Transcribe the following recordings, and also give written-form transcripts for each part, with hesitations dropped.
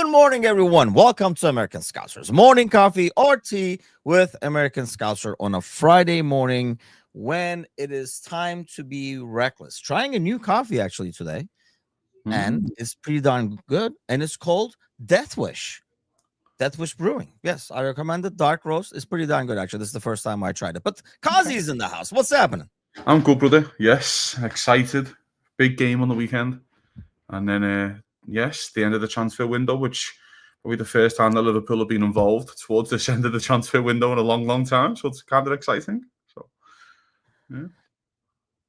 Good morning, everyone. Welcome to American Scouser's morning coffee or tea with American Scouser on a Friday morning when it is time to be reckless. Trying a new coffee actually today, and it's pretty darn good. And it's called Death Wish. Death Wish Brewing. Yes, I recommend it. Dark roast. It's pretty darn good, actually. This is the first time I tried it. But Cozzy's in the house. What's happening? I'm good, brother. Yes, excited. Big game on the weekend. And then, yes, the end of the transfer window, which probably the first time that Liverpool have been involved towards this end of the transfer window in a long, long time. So it's kind of exciting. So,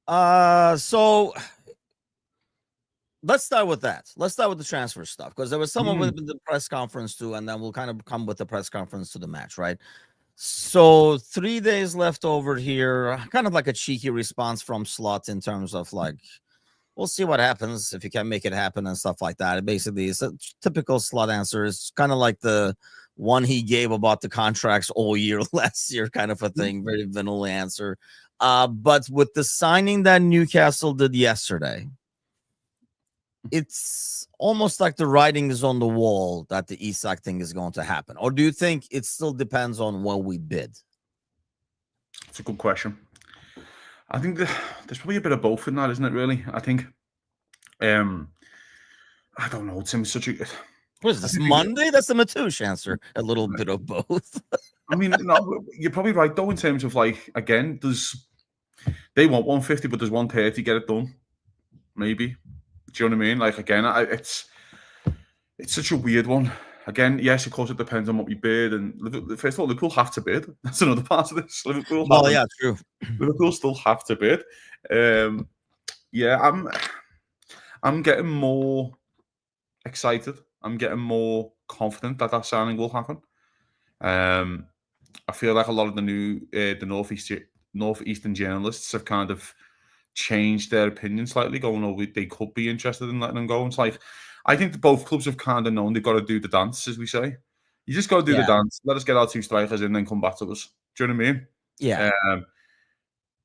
yeah. So let's start with that. Let's start with the transfer stuff because there was someone with the press conference too, and then we'll kind of come with the press conference to the match, right? So 3 days left over here, kind of like a cheeky response from Slot in terms of like, we'll see what happens if you can make it happen and stuff like that. It basically is a typical Slot answer. It's kind of like the one he gave about the contracts all year last year, kind of a thing. Very vanilla answer. But with the signing that Newcastle did yesterday, it's almost like the writing is on the wall that the Isak thing is going to happen. Or do you think it still depends on what we bid? It's a good question. I think there's probably a bit of both in that, isn't it, really? I think, I don't know, Tim, such a... What is this, Monday? That's the Matouche answer. A little bit of both. I mean, no, you're probably right, though, in terms of, like, again, they want 150, but there's 130, get it done. Maybe. Do you know what I mean? Like, again, it's such a weird one. Again, yes, of course, it depends on what we bid. And first of all, Liverpool have to bid. That's another part of this. Liverpool. Well, yeah, true. Liverpool still have to bid. Yeah, I'm getting more excited. I'm getting more confident that signing will happen. I feel like a lot of the northeastern journalists have kind of changed their opinion slightly, going, "Oh, they could be interested in letting them go." It's like, I think that both clubs have kind of known they've got to do the dance, as we say. You just got to do the dance. Let us get our two strikers in, then come back to us. Do you know what I mean? Yeah.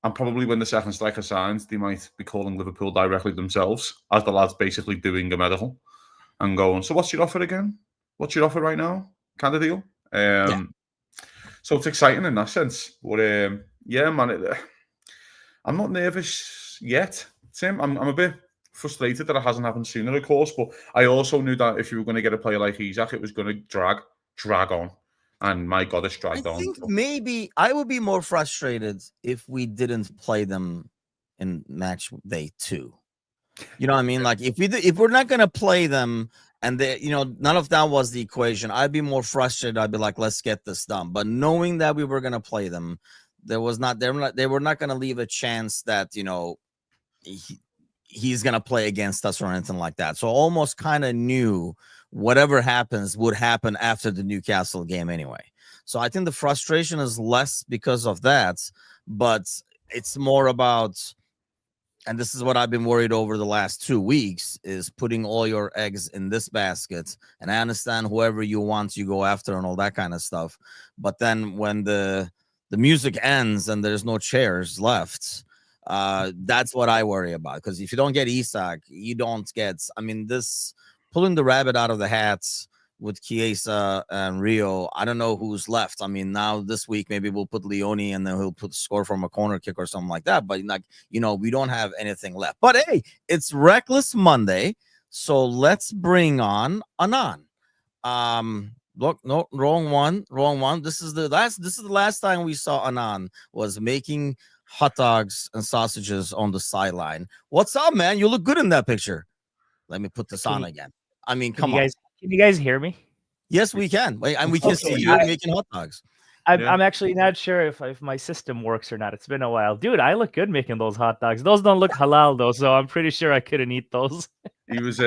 And probably when the second striker signs, they might be calling Liverpool directly themselves, as the lad's basically doing a medical and going, "So what's your offer again? What's your offer right now? Kind of deal." So it's exciting in that sense. But yeah, man, I'm not nervous yet, Tim. I'm a bit frustrated that it hasn't happened sooner, of course. But I also knew that if you were going to get a player like Isak, it was going to drag on. And my God, it's dragged on. I think maybe I would be more frustrated if we didn't play them in match day 2. You know what I mean? Like if we're not going to play them and none of that was the equation, I'd be more frustrated. I'd be like, let's get this done. But knowing that we were going to play them, they were not going to leave a chance that, he's going to play against us or anything like that. So almost kind of knew whatever happens would happen after the Newcastle game anyway. So I think the frustration is less because of that, but it's more about, and this is what I've been worried over the last 2 weeks, is putting all your eggs in this basket. And I understand whoever you want, you go after and all that kind of stuff. But then when the music ends and there's no chairs left, that's what I worry about. Because if you don't get Isak, you don't get, this pulling the rabbit out of the hat with Chiesa and Rio, I don't know who's left. Now this week, maybe we'll put Leone and then he'll score from a corner kick or something like that. But we don't have anything left. But hey, it's Reckless Monday. So let's bring on Anan. Look, no, wrong one. This is the last time we saw Anan was making hot dogs and sausages on the sideline. What's up, man? You look good in that picture. Let me put this on again. Come on. Can you guys hear me? Yes, we can. And we can see you making hot dogs. I'm actually not sure if my system works or not. It's been a while. Dude, I look good making those hot dogs. Those don't look halal, though, so I'm pretty sure I couldn't eat those. He's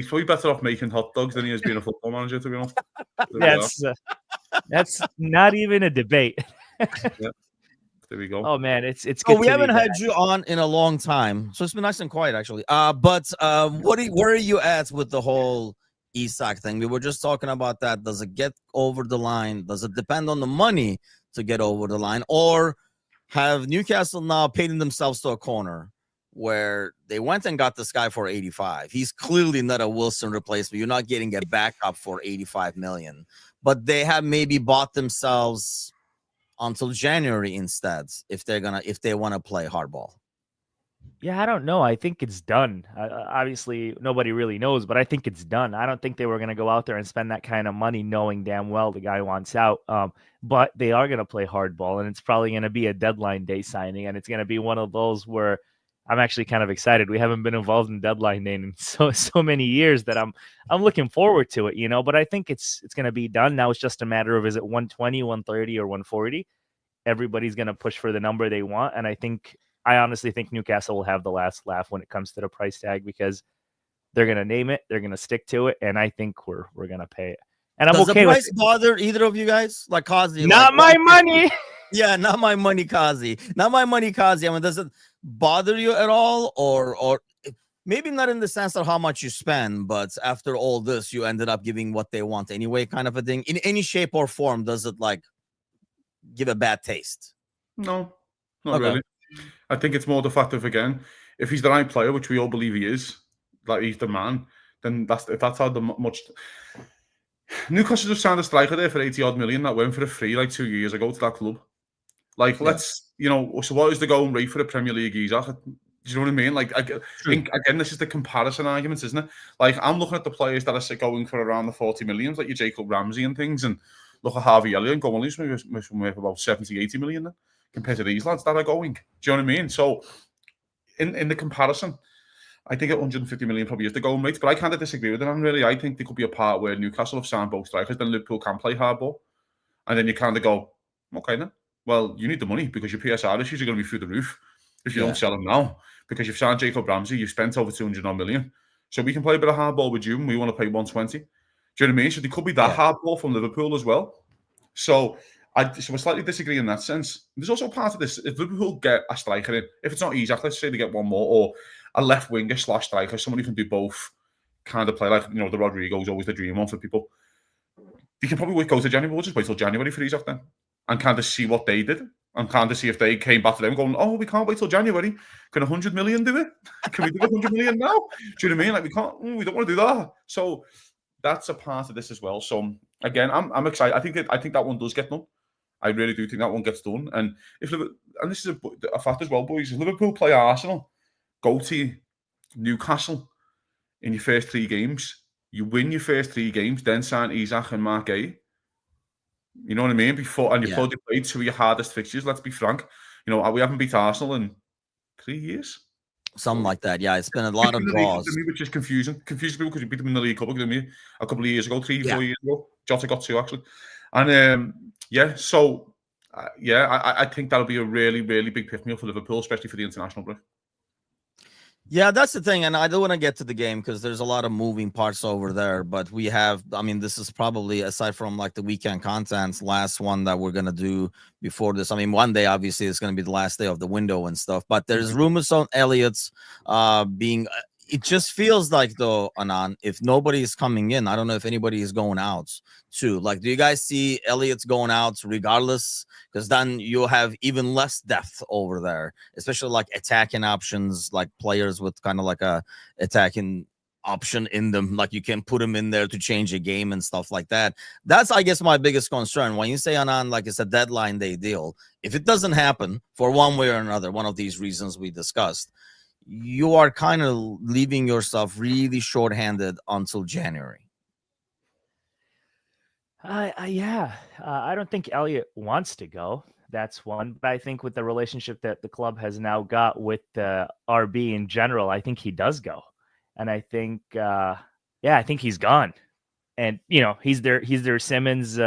probably better off making hot dogs than he is being a football manager, to be honest. That's not even a debate. Yeah. There we go. Oh man, it's good. We haven't had you on in a long time, so it's been nice and quiet actually. But where are you at with the whole Isak thing? We were just talking about that. Does it get over the line? Does it depend on the money to get over the line, or have Newcastle now painted themselves to a corner where they went and got this guy for 85. He's clearly not a Wilson replacement. You're not getting a backup for 85 million, but they have maybe bought themselves until January instead if they want to play hardball. Yeah, I don't know. I think it's done. Obviously, nobody really knows, but I think it's done. I don't think they were going to go out there and spend that kind of money knowing damn well the guy wants out. But they are going to play hardball, and it's probably going to be a deadline day signing, and it's going to be one of those where I'm actually kind of excited. We haven't been involved in deadline day in so many years that I'm looking forward to it, But I think it's going to be done. Now it's just a matter of, is it 120, 130, or 140? Everybody's going to push for the number they want, and I honestly think Newcastle will have the last laugh when it comes to the price tag, because they're going to name it, they're going to stick to it, and I think we're going to pay it. And I'm Does okay the with price bother either of you guys? Like Cozzy? Not my money. Yeah, not my money, Cozzy. Not my money, Cozzy. I mean, does it bother you at all? Or maybe not in the sense of how much you spend, but after all this, you ended up giving what they want anyway, kind of a thing. In any shape or form, does it like give a bad taste? No, not really. I think it's more the fact of, again, if he's the right player, which we all believe he is, like he's the man, then that's how much. Newcastle just signed a striker there for 80-odd million that went for a free like 2 years ago to that club. Like, let's, so what is the going rate for a Premier League geezer? Do you know what I mean? Like, again, this is the comparison arguments, isn't it? Like, I'm looking at the players that are going for around the 40 millions, like your Jacob Ramsey and things, and look at Harvey Elliott and go, well, he's worth about 70, 80 million then, compared to these lads that are going. Do you know what I mean? So, in the comparison, I think at 150 million probably is the going rate, but I kind of disagree with them, really. I think there could be a part where Newcastle have signed both strikers, then Liverpool can play hardball, and then you kind of go, okay then, well, you need the money because your PSR issues are going to be through the roof if you don't sell them now, because you've signed Jacob Ramsey, you've spent over 200 million, so we can play a bit of hardball with you, and we want to pay 120. Do you know what I mean? So there could be that hardball from Liverpool as well. So I slightly disagree in that sense. There's also part of this, if Liverpool get a striker in, if it's not Isak, let's say they get one more, or a left winger / striker, somebody who can do both, kind of play like, the Rodrigo's always the dream one for people. You can probably go to January, we'll just wait till January for Isak then, and kind of see what they did, and kind of see if they came back to them going, oh, we can't wait till January. Can 100 million do it? Can we do 100 million now? Do you know what I mean? Like, we don't want to do that. So that's a part of this as well. So again, I'm excited. I think that one does get done. I really do think that one gets done. And this is a fact as well, boys. If Liverpool play Arsenal, go to Newcastle in your first 3 games, you win your first 3 games, then sign Isak and Mark A. You know what I mean? Before they played 2 of your hardest fixtures, let's be frank. We haven't beat Arsenal in 3 years. Something like that. Yeah, it's been a lot of draws. Which is confusing. Confusing people because you beat them in the League Cup, didn't you? A couple of years ago, 4 years ago. Jota got 2, actually. And I think that'll be a really, really big pick-me-up for Liverpool, especially for the international break. Yeah, that's the thing. And I don't want to get to the game because there's a lot of moving parts over there. But we have, this is probably, aside from like the weekend contents, last one that we're going to do before this. One day, obviously, it's going to be the last day of the window and stuff. But there's rumors on Elliott's being... It just feels like, though, Anan, if nobody is coming in, I don't know if anybody is going out too. Like, do you guys see Elliott's going out regardless? Because then you'll have even less depth over there, especially like attacking options, like players with kind of like a attacking option in them. Like you can put them in there to change a game and stuff like that. That's, I guess, my biggest concern. When you say, Anan, like it's a deadline day deal, if it doesn't happen for one way or another, one of these reasons we discussed, you are kind of leaving yourself really short-handed until January. I don't think Elliott wants to go. That's one. But I think with the relationship that the club has now got with RB in general, I think he does go. And I think, I think he's gone. And, he's their Simmons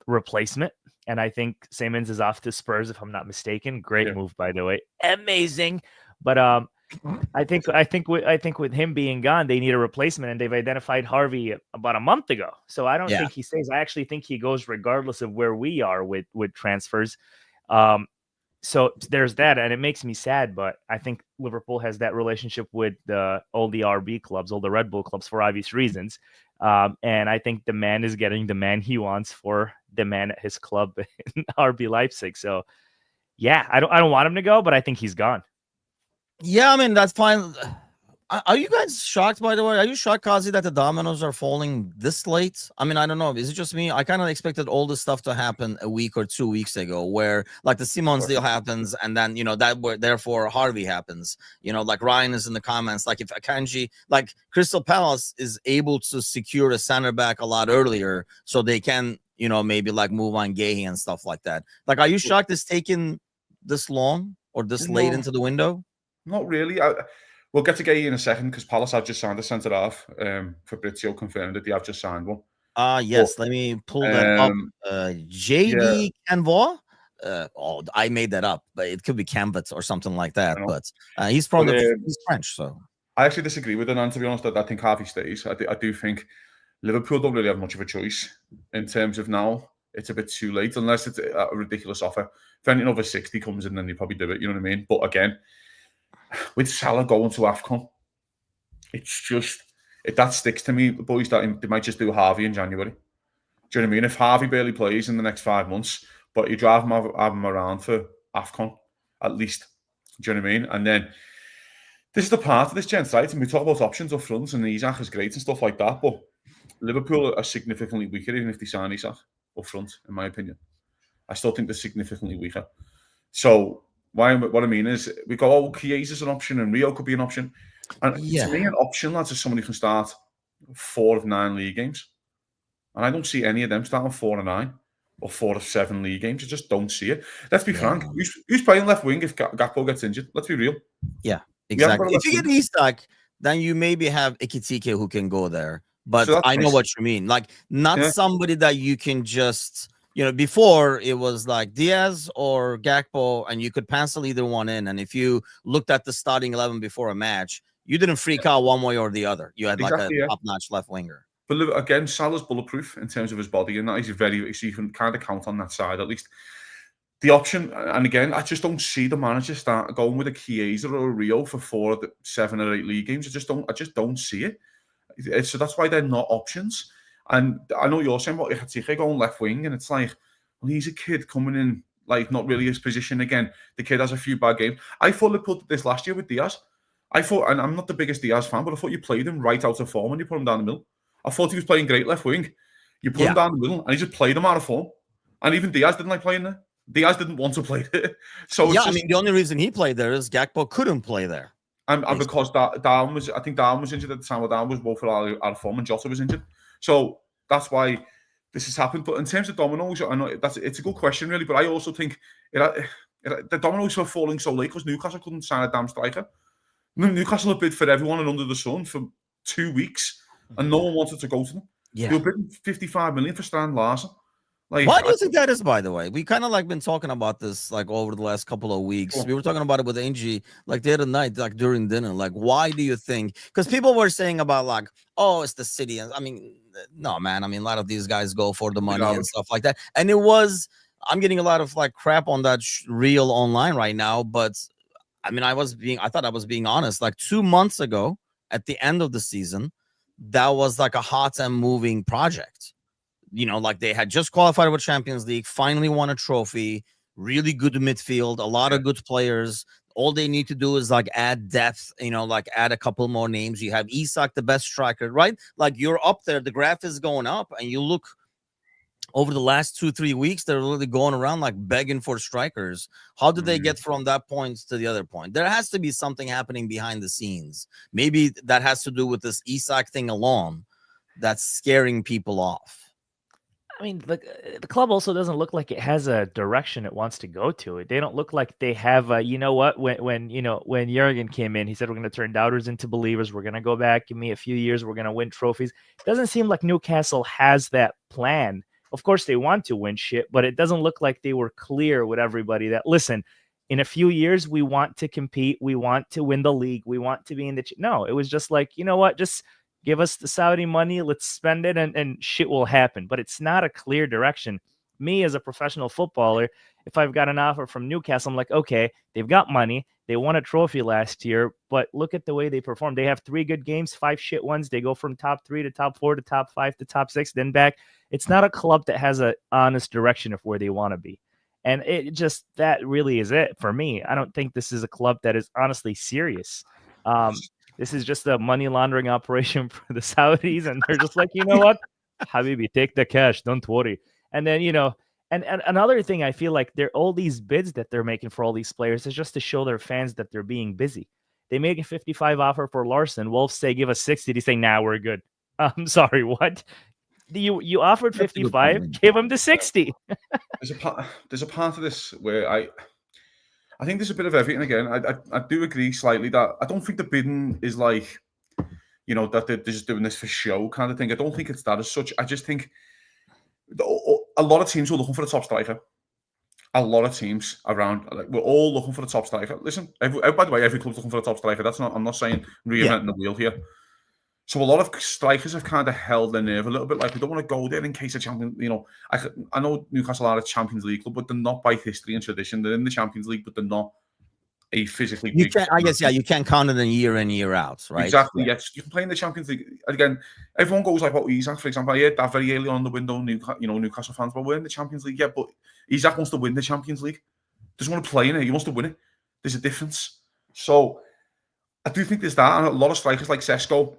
replacement. And I think Simmons is off to Spurs, if I'm not mistaken. Great move, by the way. Amazing. But I think with him being gone, they need a replacement, and they've identified Harvey about a month ago. So I don't think he stays. I actually think he goes regardless of where we are with transfers. So there's that, and it makes me sad. But I think Liverpool has that relationship with all the RB clubs, all the Red Bull clubs, for obvious reasons. And I think the man is getting the man he wants for the man at his club in RB Leipzig. So I don't want him to go, but I think he's gone. Yeah, I mean that's fine. Are you guys shocked, by the way? Are you shocked, Kazi, that the dominoes are falling this late? I mean, I don't know. Is it just me? I kind of expected all this stuff to happen a week or 2 weeks ago, where like the Simons deal happens, and then that where therefore Harvey happens. Like Ryan is in the comments, like if Akanji, like Crystal Palace is able to secure a center back a lot earlier, so they can maybe like move on Gahey and stuff like that. Like, are you shocked it's taken this long or this late No, into the window? not really. We'll get to Gay in a second because Palace have just signed a centre half. Fabrizio confirmed that they have just signed one. But Yes, let me pull that up. yeah, JD Canvois. I made that up, but it could be Canvas or something like that. I know. But he's from he's French, so I actually disagree with Anan, to be honest. I think Harvey stays. I do think Liverpool don't really have much of a choice in terms of now. It's a bit too late unless it's a ridiculous offer. If anything over 60 comes in, then you probably do it. You know what I mean? But again, with Salah going to AFCON, it's just that sticks to me, boys, that they might just do Harvey in January. Do you know what I mean? If Harvey barely plays in the next 5 months, but you have him around for AFCON, at least. Do you know what I mean? And then this is the part of this, gents, right? And we talk about options up front, and Isak is great and stuff like that, but Liverpool are significantly weaker even if they sign Isak up front, in my opinion. I still think they're significantly weaker. So what I mean is we go, oh, Chiesa's an option and Rio could be an option. And to me, an option, lads, is someone who can start 4 of 9 league games. And I don't see any of them starting 4 of 9 or 4 of 7 league games. I just don't see it. Let's be frank. Who's playing left wing if Gakpo gets injured? Let's be real. Yeah, exactly. If you get Isak, then you maybe have Ekitike who can go there. But so I know what you mean. Like, not somebody that you can just, before it was like Diaz or Gakpo, and you could pencil either one in. And if you looked at the starting 11 before a match, you didn't freak out one way or the other. You had like a top-notch left winger. But look, again, Salah's bulletproof in terms of his body, and that is so you can kind of count on that side at least. The option, and again, I just don't see the manager start going with a Chiesa or a Rio for 4 of the 7 or 8 league games. I just don't see it. So that's why they're not options. And I know you're saying about Ekitike going left wing, and it's like, well, he's a kid coming in, like not really his position again. The kid has a few bad games. I thought they put this last year with Diaz. I thought, and I'm not the biggest Diaz fan, but I thought you played him right out of form when you put him down the middle. I thought he was playing great left wing. You put him down the middle, and he just played him out of form. And even Diaz didn't like playing there. Diaz didn't want to play there. So I mean, the only reason he played there is Gakpo couldn't play there. And because Darwin was injured at the time. Darwin was both out of form, and Jota was injured. So that's why this has happened. But in terms of dominoes, I know it's a good question, really. But I also think the dominoes were falling so late because Newcastle couldn't sign a damn striker. Newcastle have bid for everyone and under the sun for 2 weeks, and no one wanted to go to them. Yeah, they were bidding 55 million for Strand Larsen. Like, why do you think that is, by the way? We kind of like been talking about this like over the last couple of weeks. Cool. We were talking about it with Angie like the other night, like during dinner. Like, why do you think? Because people were saying about like, oh, it's the city. And I mean, no, man. I mean, a lot of these guys go for the money and stuff like that. And it was, I'm getting a lot of like crap on that reel online right now. But I mean, I thought I was being honest. Like 2 months ago, at the end of the season, that was like a hot and moving project. Like they had just qualified with Champions League, finally won a trophy, really good midfield, a lot of good players. All they need to do is like add depth, like add a couple more names. You have Isak, the best striker, right? Like you're up there, the graph is going up, and you look over the last 2-3 weeks, they're really going around like begging for strikers. How did they get from that point to the other point? There has to be something happening behind the scenes. Maybe that has to do with this Isak thing alone that's scaring people off. I mean, the club also doesn't look like it has a direction it wants to go to. They don't look like they have a, you know what, when Jurgen came in, he said, we're going to turn doubters into believers. We're going to go back. Give me a few years. We're going to win trophies. It doesn't seem like Newcastle has that plan. Of course, they want to win shit, but it doesn't look like they were clear with everybody that, listen, in a few years, we want to compete. We want to win the league. We want to be in the... No, it was just like, you know what, just... give us the Saudi money, let's spend it, and shit will happen. But it's not a clear direction. Me, as a professional footballer, if I've got an offer from Newcastle, I'm like, okay, they've got money. They won a trophy last year, but look at the way they perform. They have 3 good games, 5 shit ones. They go from top 3 to top 4 to top 5 to top 6, then back. It's not a club that has an honest direction of where they want to be. And it just, that really is it for me. I don't think this is a club that is honestly serious. This is just a money laundering operation for the Saudis. And they're just like, you know what, Habibi, take the cash. Don't worry. And then, and another thing, I feel like all these bids that they're making for all these players is just to show their fans that they're being busy. They make a 55 offer for Larson. Wolves say, give us 60. They say, nah, we're good. I'm sorry, what? You offered 55, give him the 60. There's a part of this where I think there's a bit of everything again. I do agree slightly that I don't think the bidding is like, that they're just doing this for show kind of thing. I don't think it's that as such. I just think a lot of teams were looking for a top striker. A lot of teams around, like, we're all looking for a top striker. Listen, by the way, every club's looking for a top striker. I'm not saying reinventing the wheel here. So a lot of strikers have kind of held their nerve a little bit. Like, we don't want to go there in case of champion. I know Newcastle are a Champions League club, but they're not by history and tradition. They're in the Champions League, but they're not a physically. You can't count it in year in, year out, right? Exactly. Yeah. Yes, you can play in the Champions League. Again, everyone goes like, "What Isak, for example." I heard that very early on in the window. Newcastle fans, but we're in the Champions League. Yeah, but Isak wants to win the Champions League. Doesn't want to play in it. He wants to win it. There's a difference. So I do think there's that, and a lot of strikers like Sesko,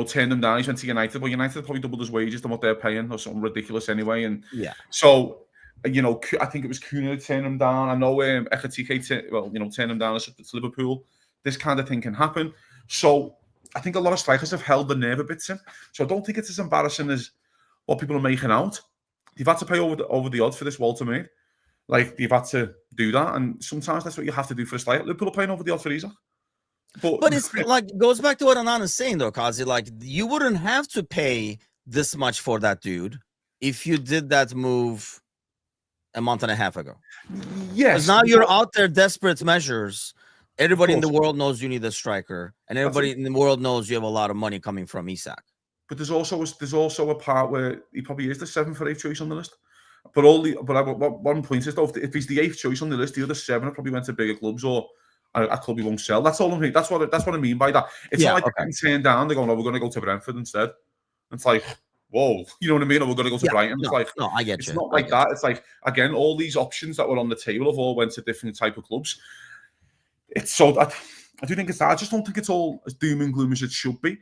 turned them down. He went to United, but United probably doubled his wages than what they're paying, or something ridiculous anyway. And so, I think it was Kuna that turned him down. I know Ekatike, turned him down to Liverpool. This kind of thing can happen. So I think a lot of strikers have held the nerve a bit since. So I don't think it's as embarrassing as what people are making out. You've had to pay over the odds for this Walter made. Like, you've had to do that, and sometimes that's what you have to do for a striker. Liverpool are paying over the odds for Isak. But it's like, goes back to what Anan is saying though, Cozzy. Like, you wouldn't have to pay this much for that dude if you did that move a month and a half ago. Yes. Now you're out there, desperate measures. Everybody in the world knows you need a striker, and everybody in the world knows you have a lot of money coming from Isak. But there's also a part where he probably is the 7th or 8th choice on the list. But one point is though, if he's the 8th choice on the list, the other 7 probably went to bigger clubs or a club he won't sell. That's all I mean. That's what I mean by that. It's not like getting turned down. They're going, "No, we're going to go to Brentford instead." It's like, whoa, you know what I mean? Or we're going to go to Brighton. It's like, no, I get it's you. not like that. It's like, again, all these options that were on the table have all went to different type of clubs. It's so I do think it's that. I just don't think it's all as doom and gloom as it should be.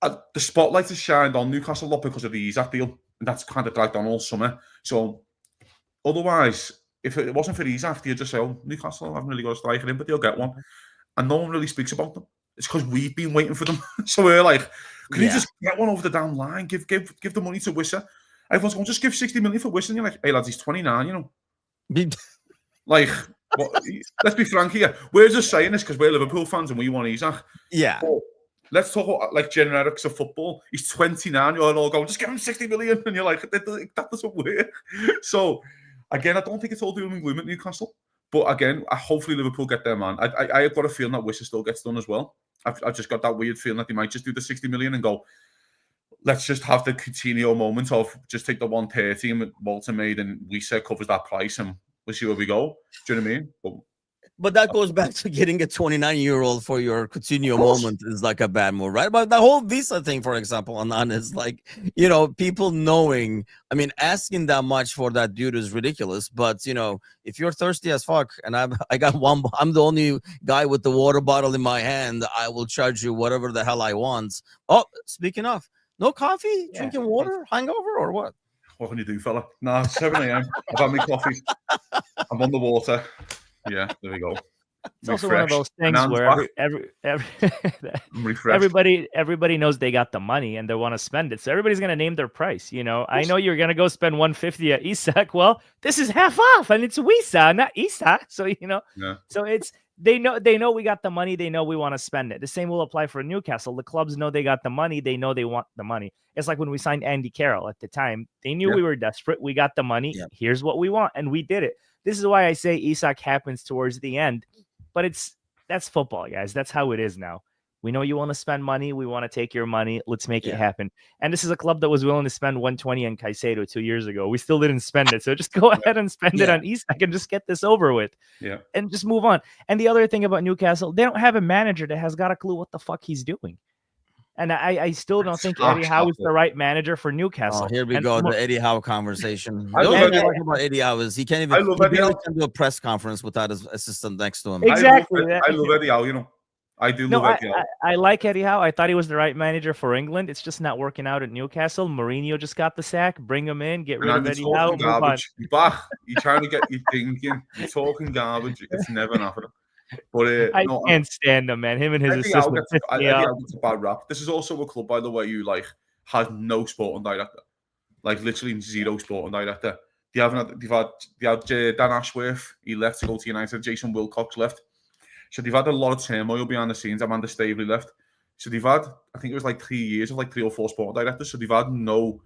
The spotlight has shined on Newcastle a lot because of the Isak deal, and that's kind of dragged on all summer. So otherwise, if it wasn't for Isak, you'd just say, "Oh, Newcastle haven't really got a striker in, but they'll get one." And no one really speaks about them. It's because we've been waiting for them. So we're like, can you just get one over the damn line? Give the money to Wissa. Everyone's going, just give 60 million for Wissa. And you're like, "Hey lads, he's 29, Like, let's be frank here. We're just saying this because we're Liverpool fans and we want Isak. Yeah. But let's talk about like generics of football. He's 29. You're all going, just give him 60 million. And you're like, that doesn't work. So again, I don't think it's all doom and gloom at Newcastle. But again, hopefully Liverpool get their man. I've got a feeling that Wissa still gets done as well. I've just got that weird feeling that they might just do the 60 million and go, let's just have the Coutinho moment of just take the 130 and Walter made and Wissa covers that price and we'll see where we go. Do you know what I mean? But that goes back to getting a 29-year-old for your Coutinho moment is like a bad move, right? But the whole Visa thing, for example, Anan, is like, people knowing, I mean, asking that much for that dude is ridiculous. But, if you're thirsty as fuck and I got one, I'm the only guy with the water bottle in my hand, I will charge you whatever the hell I want. Oh, speaking of, no coffee, drinking water, hangover, or what? What can you do, fella? Nah, 7 a.m. I've had my coffee. I'm on the water. Yeah, there we go. It's also one of those things where everybody knows they got the money and they want to spend it. So everybody's going to name their price. I know you're going to go spend 150 at Isak. Well, this is half off and it's Wissa, not Isak. So, so they know we got the money. They know we want to spend it. The same will apply for Newcastle. The clubs know they got the money. They know they want the money. It's like when we signed Andy Carroll at the time. They knew we were desperate. We got the money. Here's what we want. And we did it. This is why I say Isak happens towards the end. But that's football, guys. That's how it is now. We know you want to spend money. We want to take your money. Let's make it happen. And this is a club that was willing to spend 120 on Caicedo 2 years ago. We still didn't spend it. So just go ahead and spend it on Isak and just get this over with. Yeah. And just move on. And the other thing about Newcastle, they don't have a manager that has got a clue what the fuck he's doing. And I still don't think Harsh Eddie Howe is chocolate. the right manager for Oh, Newcastle. here we And go. mo- The Eddie Howe conversation. I The love only thing I Eddie like about Eddie Howe is he can't I even, love he Eddie barely Howe. can do a press conference without his assistant next to him. Exactly. I love Eddie Howe, you know. I do No, love Eddie Howe. I like Eddie Howe. I thought he was the right manager for England. It's just not working out at Newcastle. Mourinho just got the sack. Bring him in, get rid And of you're Eddie Howe, talking move on. garbage. You're back. You're trying to get you thinking. You're talking garbage. It's never happening. But I no, can't stand him, man. Him and his Eddie Howe assistant piss me Eddie off. Howe gets a bad rap. This is also a club, by the way, who like has no sporting director, like literally zero sporting director. They had Dan Ashworth. He left to go to United. Jason Wilcox left. So they've had a lot of turmoil behind the scenes. Amanda Staveley left. So they've had, I think it was like 3 years of like 3 or 4 sporting directors. So they've had no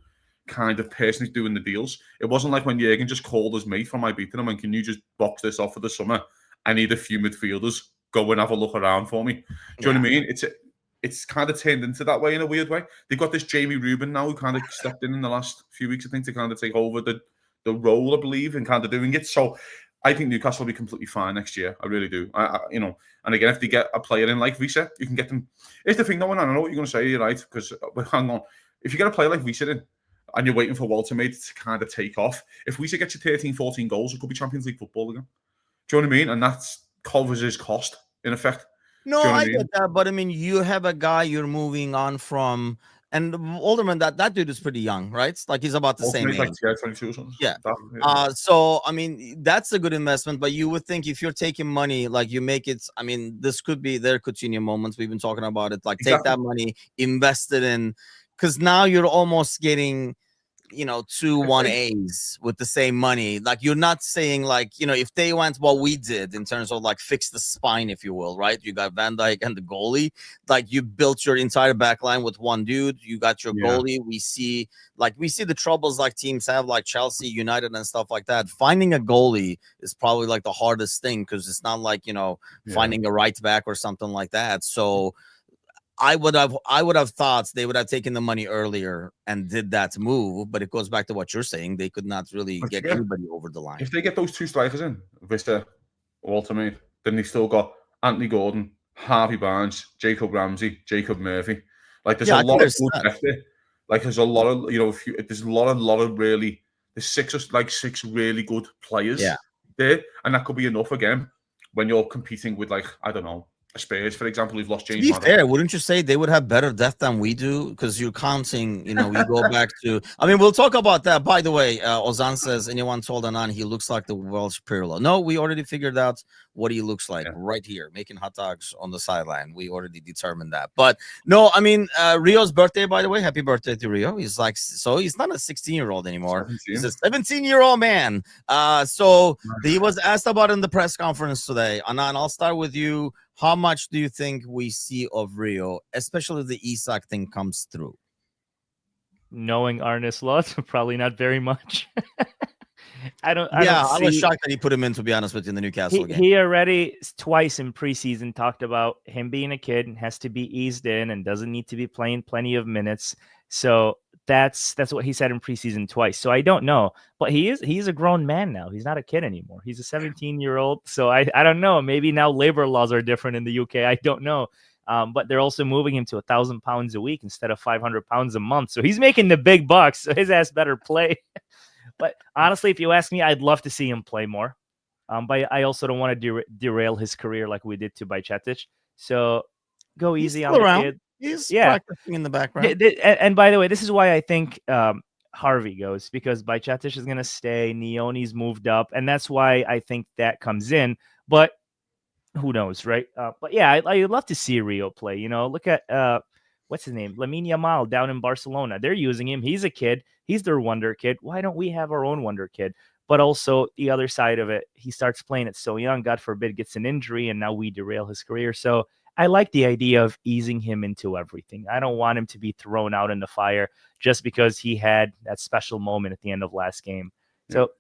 kind of person who's doing the deals. It wasn't like when Jurgen just called his mate from Ibiza and went, "Can you just box this off for the summer? I need a few midfielders. Go and have a look around for me." Do you know what I mean? It's kind of turned into that way in a weird way. They've got this Jamie Rubin now who kind of stepped in the last few weeks, I think, to kind of take over the role, I believe, and kind of doing it. So I think Newcastle will be completely fine next year. I really do. You know, and again, if they get a player in like Visa, you can get them. Here's the thing, though, and I know what you're going to say, right? Because hang on, if you get a player like Visa in and you're waiting for Walter Mate to kind of take off, if Visa gets you 13, 14 goals, it could be Champions League football again. Do you know what I mean? And that covers his cost in effect. No, Do you know what I I mean? get that, but I mean, you have a guy you're moving on from, and Alderman, that dude is pretty young, right? It's like he's about the same Ultimately, age. like 22 or something. Yeah. That. So I mean, that's a good investment, but you would think if you're taking money, like you make it. I mean, this could be their Coutinho moments. We've been talking about it. Like take that money, invest it in, because now you're almost getting, you know, 2-1As with the same money. Like you're not saying like, you know, if they went what we did in terms of like fix the spine, if you will, right? You got Van Dijk and the goalie, like you built your entire back line with one dude. You got your goalie. We see the troubles like teams have, like Chelsea, United, and stuff like that. Finding a goalie is probably like the hardest thing because it's not like, you know, finding a right back or something like that. So I would have thought they would have taken the money earlier and did that move, but it goes back to what you're saying. They could not really get anybody over the line. If they get those 2 strikers in, Vista, Walter Mate, then they still got Anthony Gordon, Harvey Barnes, Jacob Ramsey, Jacob Murphy. Like there's a lot of good depth there. Like there's a lot of, you know, there's a lot of really, there's 6 really good players there, and that could be enough again when you're competing with, like, I don't know, Spurs, for example, who've lost James. To be fair, wouldn't you say they would have better depth than we do? Because you're counting, you know, we go back to. I mean, we'll talk about that. By the way, Ozan says, anyone told Anan he looks like the Welsh Pirlo? No, we already figured out what he looks like right here, making hot dogs on the sideline. We already determined that. But no, I mean, Rio's birthday, by the way, happy birthday to Rio. He's like, so he's not a 16-year-old anymore. 17. He's a 17-year-old man. So he was asked about in the press conference today. Anan, I'll start with you. How much do you think we see of Rio, especially if the Isak thing comes through? Knowing Arne Slot, probably not very much. I was shocked that he put him in, to be honest with you, in the Newcastle game. He already twice in preseason talked about him being a kid and has to be eased in and doesn't need to be playing plenty of minutes. So that's what he said in preseason twice. So I don't know, but he's a grown man now. He's not a kid anymore. He's a 17-year-old. So I don't know. Maybe now labor laws are different in the UK. I don't know. But they're also moving him to 1,000 pounds a week instead of 500 pounds a month. So he's making the big bucks. So his ass better play. But honestly, if you ask me, I'd love to see him play more. But I also don't want to derail his career like we did to Bajcetic. So go easy on the kid. He's practicing in the background. And by the way, this is why I think Harvey goes, because Bajcetic is going to stay. Neoni's moved up. And that's why I think that comes in. But who knows, right? But yeah, I'd love to see Rio play. You know, look at what's his name? Lamine Yamal down in Barcelona. They're using him. He's a kid. He's their wonder kid. Why don't we have our own wonder kid? But also the other side of it, he starts playing it so young, God forbid, gets an injury, and now we derail his career. So I like the idea of easing him into everything. I don't want him to be thrown out in the fire just because he had that special moment at the end of last game. So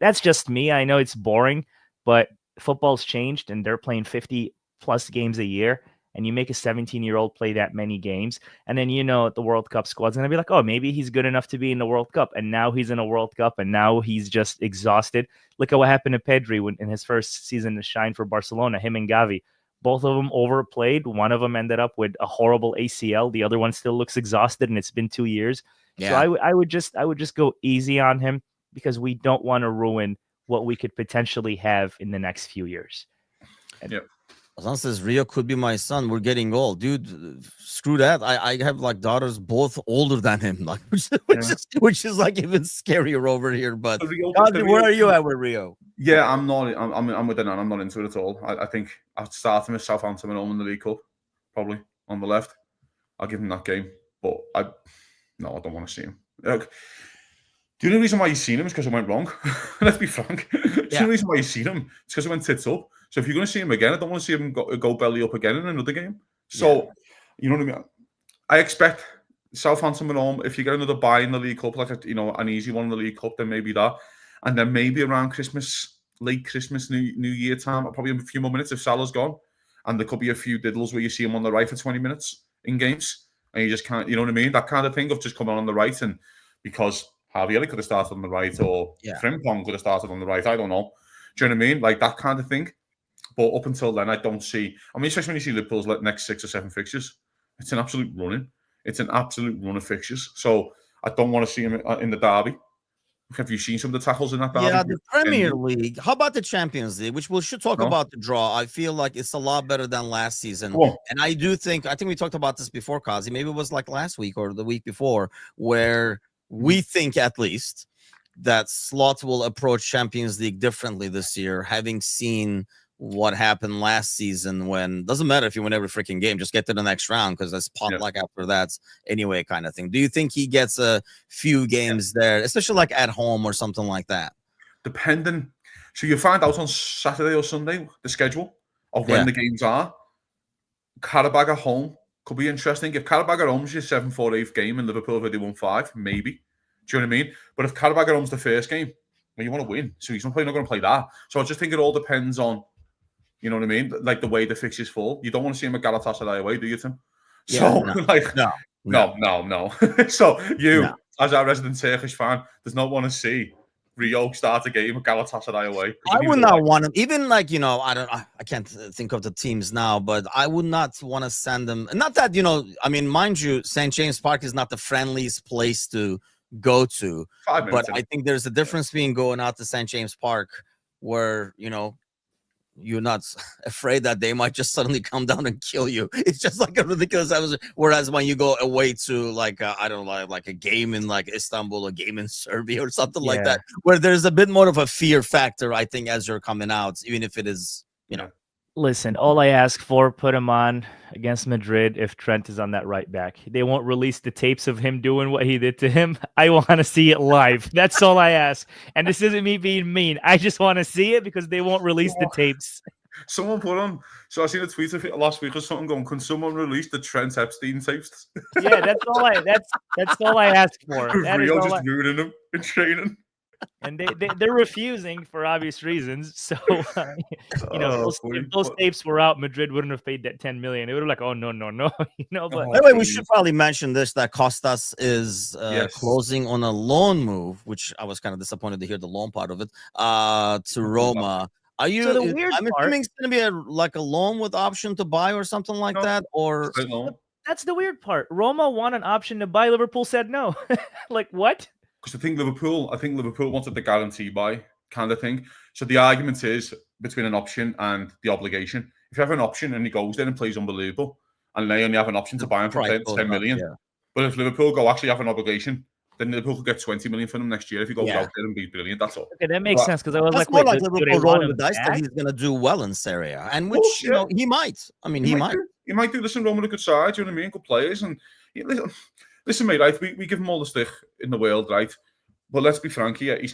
that's just me. I know it's boring, but football's changed and they're playing 50 plus games a year. And you make a 17-year-old play that many games, and then the World Cup squad's going to be like, oh, maybe he's good enough to be in the World Cup. And now he's in a World Cup, and now he's just exhausted. Look at what happened to Pedri in his first season to shine for Barcelona, him and Gavi. Both of them overplayed. One of them ended up with a horrible ACL. The other one still looks exhausted, and it's been 2 years. Yeah. So I would just go easy on him because we don't want to ruin what we could potentially have in the next few years. Yeah. Azan says Rio could be my son. We're getting old, dude. Screw that. I have like daughters both older than him, like which is like even scarier over here. But where are you at with Rio? Yeah, I'm not. I'm with Anan. I'm not into it at all. I think I'd start him with Southampton and home in the League Cup, probably on the left. I'll give him that game, but I don't want to see him. Look, the only reason why you've seen him is because it went wrong. Let's be frank. The only reason why you've seen him is because it went tits up. So if you're going to see him again, I don't want to see him go belly up again in another game. So you know what I mean. I expect Southampton at home. If you get another bye in the League Cup, like an easy one in the League Cup, then maybe that. And then maybe around Christmas, late Christmas, New Year time, probably a few more minutes if Salah's gone. And there could be a few diddles where you see him on the right for 20 minutes in games. And you just can't, you know what I mean? That kind of thing of just coming on the right. And because Javier could have started on the right or Frimpong could have started on the right. I don't know. Do you know what I mean? Like that kind of thing. But up until then, I don't see, especially when you see Liverpool's next 6 or 7 fixtures, it's an absolute running. It's an absolute run of fixtures. So I don't want to see him in the derby. Have you seen some of the tackles in that derby? Yeah, the Premier League. How about the Champions League, which we should talk about the draw? I feel like it's a lot better than last season. And I think we talked about this before, Cozzy. Maybe it was like last week or the week before, where we think at least that Slot will approach Champions League differently this year, having seen what happened last season when doesn't matter if you win every freaking game, just get to the next round because there's potluck after that anyway, kind of thing. Do you think he gets a few games there, especially like at home or something like that? Depending. So you find out on Saturday or Sunday the schedule of when the games are. Karabag at home could be interesting. If Karabag at home is your 7-4-8 game and Liverpool have already won 5, maybe. Do you know what I mean? But if Karabag at home's the first game, well, you want to win. So he's not going to play that. So I just think it all depends on, you know what I mean? Like the way the fixtures fall. You don't want to see him at Galatasaray away, do you, Tim? So, no. So as our resident Turkish fan, does not want to see Rio start a game at Galatasaray away. I would not want him. Even like, I can't think of the teams now, but I would not want to send them. Not that, mind you, St. James Park is not the friendliest place to go to. But I think there's a difference between going out to St. James Park where, you're not afraid that they might just suddenly come down and kill you. It's just like a ridiculous. Whereas when you go away to like like a game in like Istanbul, a game in Serbia or something like that, where there's a bit more of a fear factor, I think, as you're coming out, even if it is, Listen, all I ask for, put him on against Madrid if Trent is on that right back. They won't release the tapes of him doing what he did to him. I want to see it live. That's all I ask. And this isn't me being mean. I just want to see it because they won't release the tapes. Someone put on, so I seen a tweet of it last week or something going, can someone release the Trent Epstein tapes? Yeah, that's all I ask for. Rio just ruining them in training. And they're refusing for obvious reasons. So if those tapes were out, Madrid wouldn't have paid that 10 million. It would have like, oh no. But anyway, we should probably mention this, that Costas is closing on a loan move, which I was kind of disappointed to hear the loan part of it, to Roma. Are you? So I'm assuming it's going to be a loan with option to buy or something like that, or that's the weird part. Roma won an option to buy. Liverpool said no. Like what? Because I think Liverpool wanted the guarantee buy kind of thing. So the argument is between an option and the obligation. If you have an option and he goes there and plays unbelievable, and they only have an option to buy him for 10 million. But if Liverpool actually have an obligation, then Liverpool could get 20 million for him next year if he goes out there and be brilliant. That's all. Okay, that makes sense because I was like, wait, like Liverpool rolling the dice that he's going to do well in Serie A, and which he might. I mean, he might. He might do this in Roma with a good side. You know what I mean? Good players and. Listen, mate, right? We give him all the stick in the world, right? But let's be frank here. He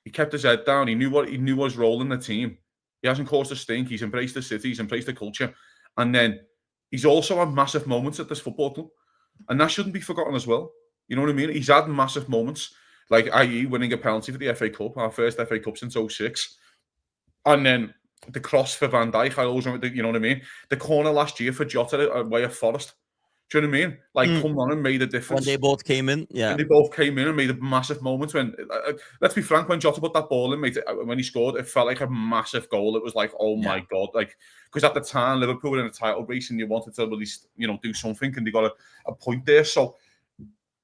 kept his head down. He knew his role in the team. He hasn't caused a stink. He's embraced the city. He's embraced the culture. And then he's also had massive moments at this football club. And that shouldn't be forgotten as well. You know what I mean? He's had massive moments, like i.e. winning a penalty for the FA Cup, our first FA Cup since 2006. And then the cross for Van Dijk, you know what I mean? The corner last year for Jota away at Forest. Do you know what I mean? Like, come on and made a difference. When they both came in, yeah. And they both came in and made a massive moment. When let's be frank, when Jota put that ball in, mate, when he scored, it felt like a massive goal. It was like, oh my God. Like, because at the time, Liverpool were in a title race and you wanted to at least, do something, and they got a point there. So,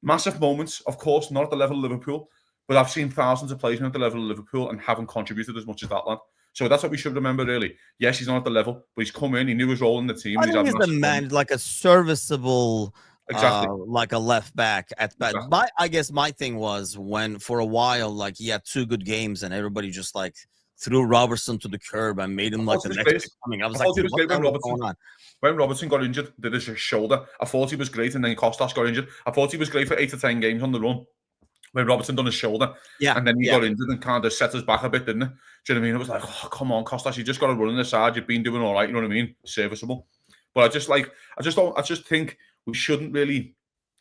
massive moments, of course, not at the level of Liverpool, but I've seen thousands of players at the level of Liverpool and haven't contributed as much as that lad. So that's what we should remember, really. Yes, he's not at the level, but he's come in, he knew his role in the team. I think he's the man, like a serviceable, like a left back at back. Exactly. I guess my thing was when for a while, like he had 2 good games and everybody just like threw Robertson to the curb and made him like the next coming. I was like, what the hell is going on? When Robertson got injured, did his shoulder. I thought he was great, and then Costas got injured. I thought he was great for 8 to 10 games on the run. When Robertson done his shoulder, and then he got injured and kind of set us back a bit, didn't it? Do you know what I mean? It was like, oh, come on, Costas, you just got to run in the side. You've been doing all right, you know what I mean? Serviceable. But I just think we shouldn't really,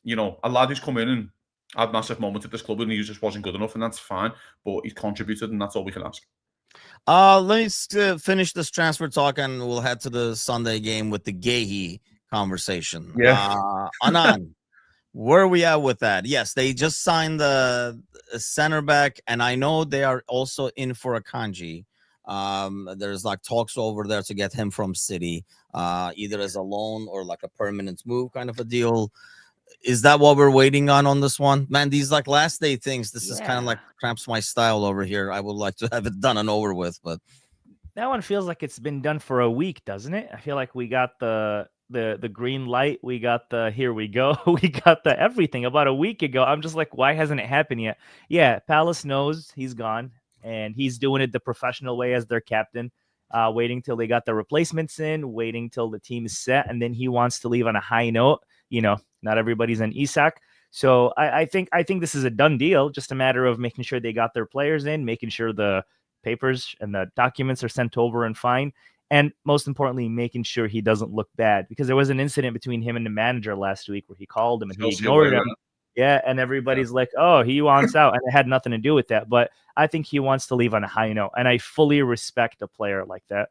a lad who's come in and had massive moments at this club and he just wasn't good enough, and that's fine. But he's contributed, and that's all we can ask. Let me finish this transfer talk, and we'll head to the Sunday game with the Gehi conversation. Yeah, Anan. Where are we at with that? Yes, they just signed the center back, and I know they are also in for a Kanji. There's like talks over there to get him from City, either as a loan or like a permanent move kind of a deal. Is that what we're waiting on this one? Man, these like last day things, this is kind of like cramps my style over here. I would like to have it done and over with, but that one feels like it's been done for a week, doesn't it? I feel like we got the green light, we got the here we go, we got the everything about a week ago. I'm just like, why hasn't it happened yet? Yeah, Palace knows he's gone, and he's doing it the professional way as their captain, waiting till they got the replacements in, waiting till the team is set, and then he wants to leave on a high note. Not everybody's an Isak. So I think this is a done deal, just a matter of making sure they got their players in, making sure the papers and the documents are sent over and fine. And most importantly, making sure he doesn't look bad, because there was an incident between him and the manager last week where he called him and he ignored him. Yeah, and everybody's like, oh, he wants out. And it had nothing to do with that. But I think he wants to leave on a high note. And I fully respect a player like that.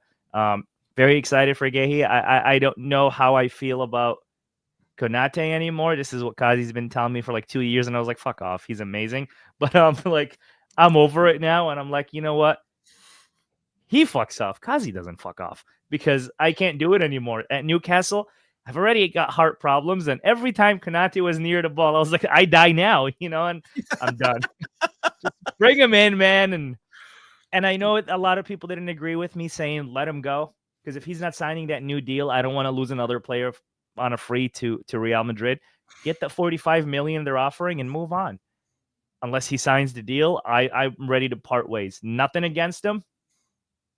Very excited for Gehi. I don't know how I feel about Konate anymore. This is what Cozzy's been telling me for like 2 years. And I was like, fuck off. He's amazing. But I'm over it now. And I'm like, you know what? He fucks off. Cozzy doesn't fuck off, because I can't do it anymore. At Newcastle, I've already got heart problems, and every time Konate was near the ball, I was like, I die now, and I'm done. Just bring him in, man. And I know a lot of people didn't agree with me saying let him go, because if he's not signing that new deal, I don't want to lose another player on a free to Real Madrid. Get the 45 million they're offering and move on. Unless he signs the deal, I'm ready to part ways. Nothing against him,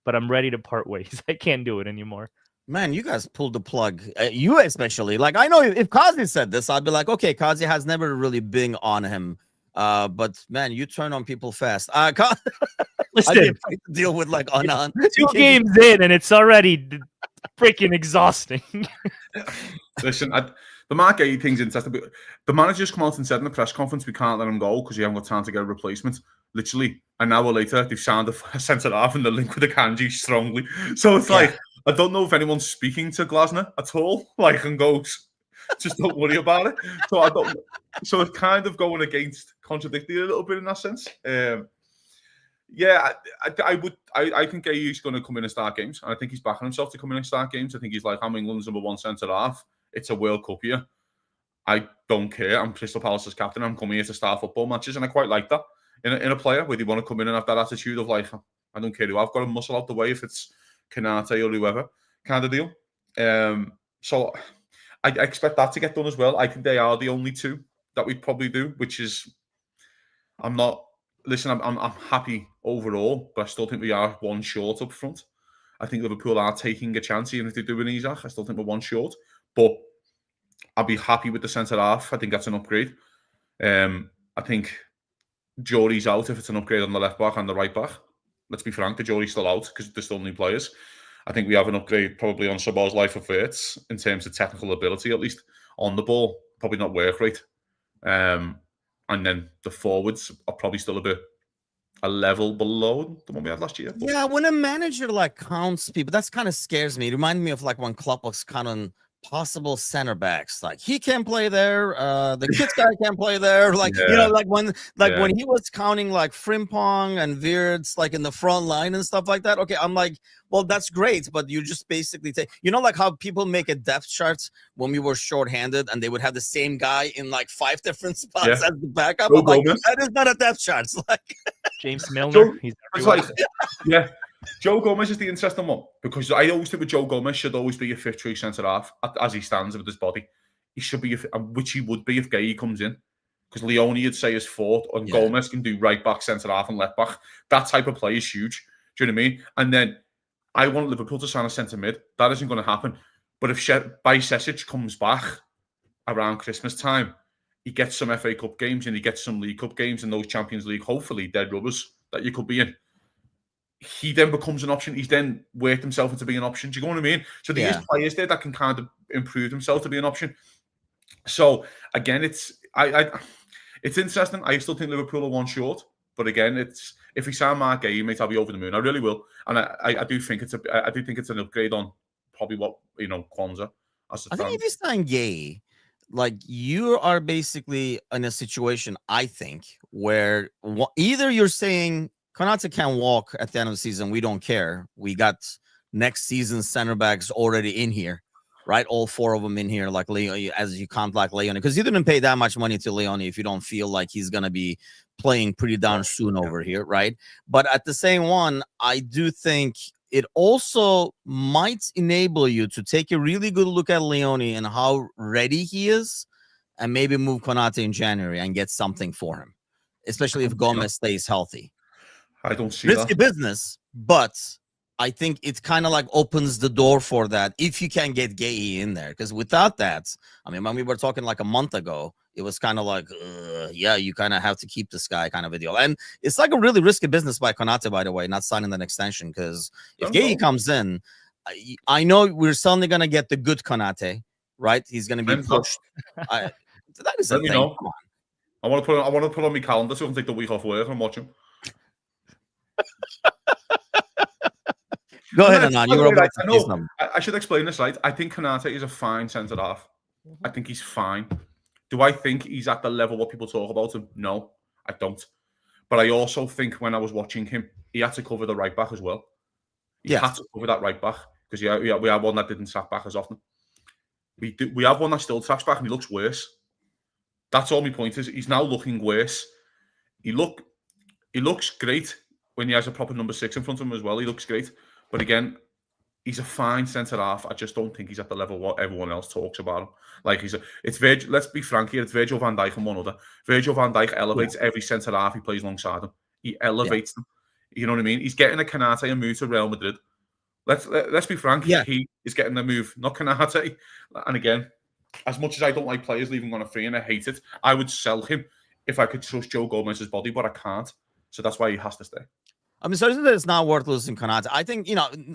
but I'm ready to part ways. I can't do it anymore. Man, you guys pulled the plug. You especially. Like, I know if Cozzy said this, I'd be like, okay, Cozzy has never really been on him. But man, you turn on people fast. Listen, I to deal with like Anan. 2 games in, and it's already freaking exhausting. Listen, the Mark A thing's interesting. But the manager's come out and said in the press conference we can't let him go because you haven't got time to get a replacement. Literally, an hour later, they've signed a centre half and the link with the Kanji strongly. So it's like, I don't know if anyone's speaking to Glasner at all. Like, and goes, just don't worry about it. So I don't. So it's kind of going against, contradicting a little bit in that sense. I think he's going to come in and start games. And I think he's backing himself to come in and start games. I think he's like, I'm England's #1 centre half. It's a World Cup year. I don't care. I'm Crystal Palace's captain. I'm coming here to start football matches, and I quite like that in a player where they want to come in and have that attitude of like, I don't care who I've got to muscle out the way if it's Konate or whoever kind of deal. So I expect that to get done as well. I think they are the only 2 that we'd probably do, which is I'm happy overall, but I still think we are 1 short up front. I think Liverpool are taking a chance even if they do an Isak. I still think we're 1 short, but I'll be happy with the centre half. I think that's an upgrade. I think Jory's out if it's an upgrade on the left back and the right back. Let's be frank, the Jory's still out because there's still new players. I think we have an upgrade probably on Sabah's life of Wirtz in terms of technical ability, at least on the ball. Probably not work rate. And then the forwards are probably still a level below the one we had last year. But... Yeah, when a manager like counts people, that's kind of scares me. It reminded me of like when Klopp was kind of possible center backs. Like he can play there. The kids guy can play there. Like like when he was counting like Frimpong and Wirtz like in the front line and stuff like that. Okay, I'm like, well, that's great, but you just basically take, like how people make a depth chart when we were shorthanded and they would have the same guy in like 5 different spots as the backup. I'm like, that is not a depth chart. It's like James Milner. He's like, Joe Gomez is the interesting one because I always think with Joe Gomez should always be a 5th choice centre half as he stands with his body. He should be, which he would be if Gay comes in, because Leone would say is 4th, and Gomez can do right back, centre half, and left back. That type of play is huge. Do you know what I mean? And then I want Liverpool to sign a centre mid. That isn't going to happen. But if Bajcetic comes back around Christmas time, he gets some FA Cup games and he gets some League Cup games and those Champions League, hopefully dead rubbers that you could be in. He then becomes an option. He's then worked himself into being an option. Do you know what I mean? So there is players there that can kind of improve themselves to be an option. So again, it's interesting. I still think Liverpool are 1 short, but again, it's if we sign Mark Gay, mate, I'll be over the moon. I really will, and I do think it's an upgrade on probably what Kwanzaa. I think if you sign Gay, like you are basically in a situation, I think, where either you're saying Konate can walk at the end of the season. We don't care. We got next season's center backs already in here, right? All 4 of them in here, like Leone, as you can't like Leone, because you didn't pay that much money to Leone if you don't feel like he's going to be playing pretty darn soon over here, right? But at the same one, I do think it also might enable you to take a really good look at Leone and how ready he is, and maybe move Konate in January and get something for him, especially if Gomez stays healthy. I don't see risky business, but I think it kind of like opens the door for that if you can get Gay in there. Because without that, I mean, when we were talking like a month ago, it was kind of like, you kind of have to keep this guy kind of a deal. And it's like a really risky business by Konate, by the way, not signing an extension. Because if Gay comes in, I know we're suddenly going to get the good Konate, right? He's going to be pushed. That is a thing. Come on. I want to put on my calendar so I can take the week off work and watch him. Go ahead, Anan. You were about to say something. I should explain this, right? I think Konate is a fine centre half. I think he's fine. Do I think he's at the level what people talk about him? No, I don't. But I also think when I was watching him, he had to cover the right back as well. He had to cover that right back because we have one that didn't track back as often. We have one that still tracks back and he looks worse. That's all my point is. He's now looking worse. He looks great when he has a proper number 6 in front of him as well. He looks great. But again, he's a fine centre half. I just don't think he's at the level what everyone else talks about him. Like let's be frank here, it's Virgil van Dijk and one other. Virgil van Dijk elevates every centre half he plays alongside him. He elevates them. You know what I mean? He's getting a Konate and move to Real Madrid. Let's be frank. He is getting the move, not Konate. And again, as much as I don't like players leaving on a free and I hate it, I would sell him if I could trust Joe Gomez's body, but I can't. So that's why he has to stay. I mean, so isn't that it's not worth losing Konate? I think,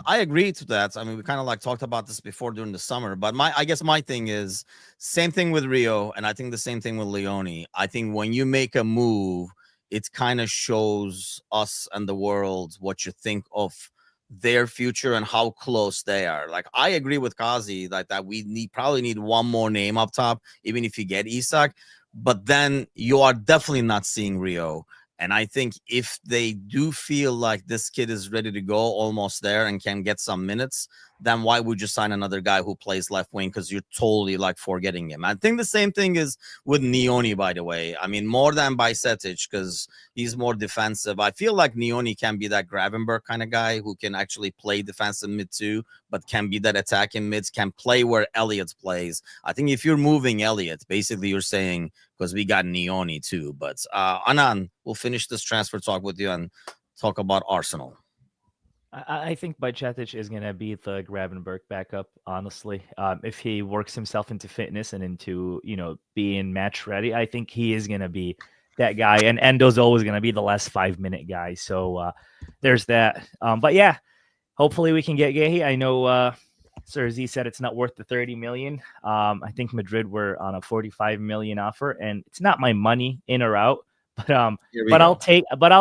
I agree to that. I mean, we kind of like talked about this before during the summer, but I guess my thing is same thing with Rio. And I think the same thing with Leone. I think when you make a move, it kind of shows us and the world what you think of their future and how close they are. Like, I agree with Cozzy that we probably need one more name up top, even if you get Isak, but then you are definitely not seeing Rio. And I think if they do feel like this kid is ready to go, almost there, and can get some minutes, then why would you sign another guy who plays left wing? Because you're totally like forgetting him. I think the same thing is with Leone, by the way. I mean, more than Bajcetic, because he's more defensive. I feel like Leone can be that Gravenberg kind of guy who can actually play defensive mid too, but can be that attacking mids, can play where Elliott plays. I think if you're moving Elliott, basically you're saying, because we got Leone too. But Anan, we'll finish this transfer talk with you and talk about Arsenal. I think Bajcetic is going to be the Gravenberg backup, honestly. If he works himself into fitness and into, being match ready, I think he is going to be that guy. And Endo's always going to be the last 5-minute guy. So there's that. But yeah, hopefully we can get Gay. I know Sir Z said it's not worth the 30 million. I think Madrid were on a 45 million offer, and it's not my money in or out. But I'll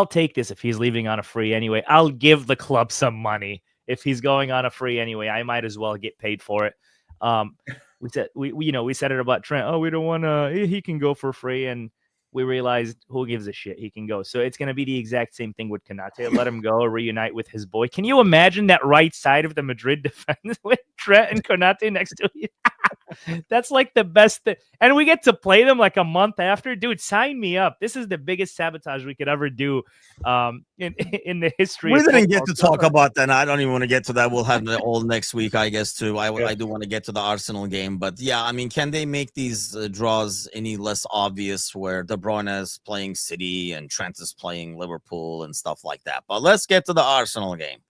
take this if he's leaving on a free anyway. I'll give the club some money if he's going on a free anyway. I might as well get paid for it. we said it about Trent. Oh, we don't want to. He can go for free, and we realized who gives a shit. He can go. So it's going to be the exact same thing with Konate. Let him go, reunite with his boy. Can you imagine that right side of the Madrid defense with Trent and Konate next to you? That's like the best thing. And we get to play them like a month after. Dude, sign me up. This is the biggest sabotage we could ever do in the history. We didn't get to talk about that. I don't even want to get to that. We'll have it all next week, I guess, too. I do want to get to the Arsenal game. But yeah, I mean, can they make these draws any less obvious where De Bruyne is playing City and Trent is playing Liverpool and stuff like that? But let's get to the Arsenal game.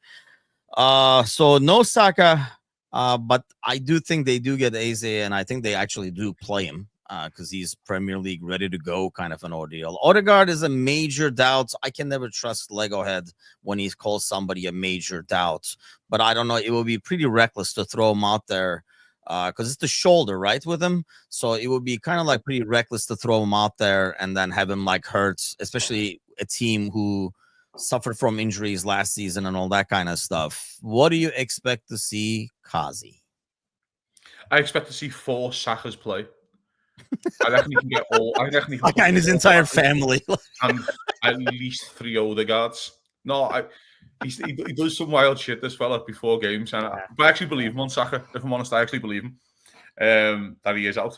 So no Saka. But I do think they do get Eze, and I think they actually do play him because he's Premier League ready to go, kind of an ordeal. Odegaard is a major doubt. I can never trust Lego Head when he calls somebody a major doubt, but I don't know. It would be pretty reckless to throw him out there because it's the shoulder, right, with him. So it would be kind of like pretty reckless to throw him out there and then have him like hurt, especially a team who suffered from injuries last season and all that kind of stuff. What do you expect to see, Cozzy? I expect to see 4 Sakas play. I reckon he can get all. I reckon he can and his entire family, and at least 3 Odegaards. No, he does some wild shit, this fella, before games, and but I actually believe him on Saka. If I'm honest, I actually believe him that he is out.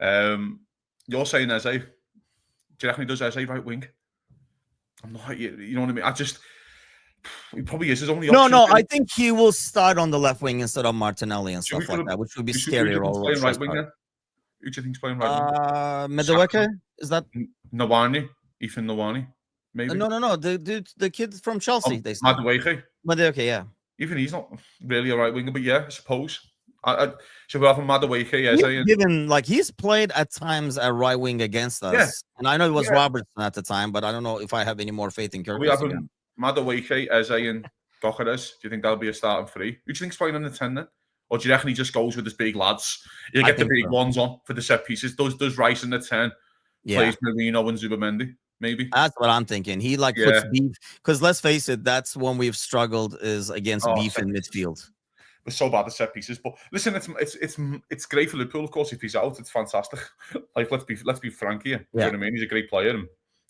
You're saying Eze? Do you reckon he does Eze right wing? I'm not, you know what I mean? He probably is his only option. No, I think he will start on the left wing instead of Martinelli and stuff like that, which would be scarier. Who do you think's playing right wing? Madueke? Is that Nawani? Ethan Nawani? Maybe? No. The kid from Chelsea. They say. Madueke, yeah. Even he's not really a right winger, but yeah, I suppose. Should we have a Madueke? Given like he's played at times at right wing against us, and I know it was Robertson at the time, but I don't know if I have any more faith in Kirk. We have Madueke, Eze, and Gokares. Do you think that'll be a starting 3? Who do you think's playing on the 10 then? Or do you reckon he just goes with his big lads? You get the big ones on for the set pieces. Does Rice in the 10? Plays Marino and Zubamendi. Maybe that's what I'm thinking. He puts beef because let's face it, that's when we've struggled is against beef in midfield. We're so bad at set pieces, but listen, it's great for Liverpool. Of course, if he's out, it's fantastic. Like let's be frank here. You know what I mean? He's a great player, and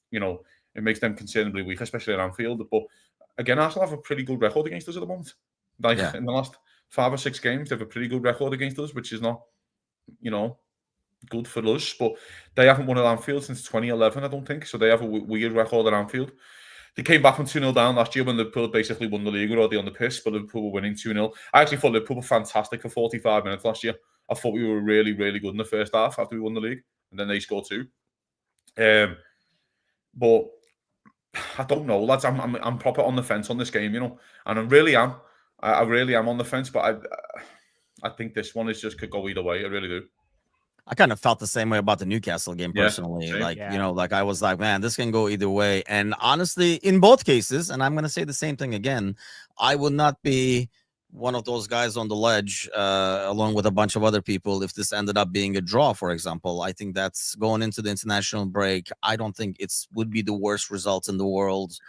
you know it makes them considerably weak, especially at Anfield. But again, Arsenal have a pretty good record against us at the moment. Like in the last 5 or 6 games, they have a pretty good record against us, which is not, good for us. But they haven't won at Anfield since 2011, I don't think. So they have a weird record at Anfield. They came back from 2-0 down last year when Liverpool basically won the league already on the piss, but Liverpool were winning 2-0. I actually thought Liverpool were fantastic for 45 minutes last year. I thought we were really, really good in the first half after we won the league, and then they scored 2. But I don't know, lads. I'm proper on the fence on this game, and I really am. I really am on the fence, but I think this one could go either way. I really do. I kind of felt the same way about the Newcastle game personally. I was like, man, this can go either way. And honestly, in both cases, and I'm going to say the same thing again, I would not be one of those guys on the ledge along with a bunch of other people if this ended up being a draw, for example. I think that's going into the international break. I don't think would be the worst result in the world.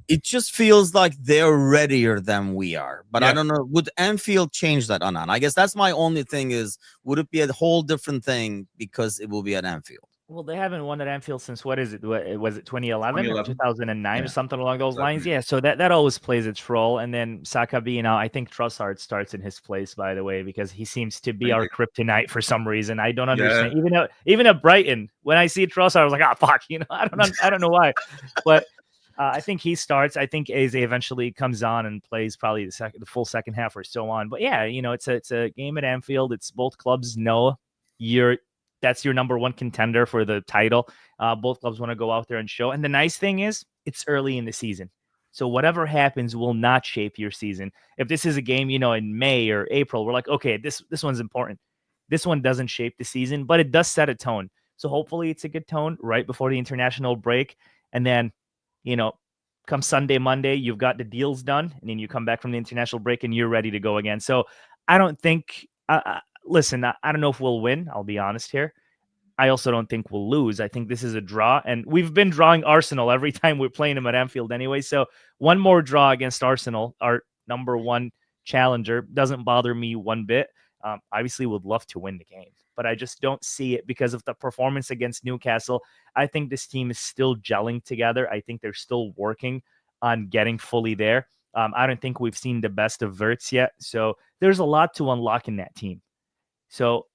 It just feels like they're readier than we are. But I don't know. Would Anfield change that, Anan? I guess that's my only thing is, would it be a whole different thing because it will be at Anfield? Well, they haven't won at Anfield since, what is it? Was it 2011 or 2009 or something along those lines? Yeah, so that always plays its role. And then Saka being out, I think Trossard starts in his place, by the way, because he seems to be our kryptonite for some reason. I don't understand. Even at Brighton, when I see Trossard, I was like, fuck, I don't know why. But I think he starts. I think Eze eventually comes on and plays probably the full second half or so on. But yeah, it's a game at Anfield. It's both clubs know that's your number one contender for the title. Both clubs want to go out there and show. And the nice thing is it's early in the season. So whatever happens will not shape your season. If this is a game, in May or April, we're like, okay, this one's important. This one doesn't shape the season, but it does set a tone. So hopefully it's a good tone right before the international break. And then, come Sunday, Monday, you've got the deals done, and then you come back from the international break and you're ready to go again. So I don't think, listen, I don't know if we'll win. I'll be honest here. I also don't think we'll lose. I think this is a draw, and we've been drawing Arsenal every time we're playing them at Anfield anyway. So one more draw against Arsenal, our number one challenger, doesn't bother me one bit. Obviously would love to win the game, but I just don't see it because of the performance against Newcastle. I think this team is still gelling together. I think they're still working on getting fully there. I don't think we've seen the best of Wirtz yet. So there's a lot to unlock in that team. So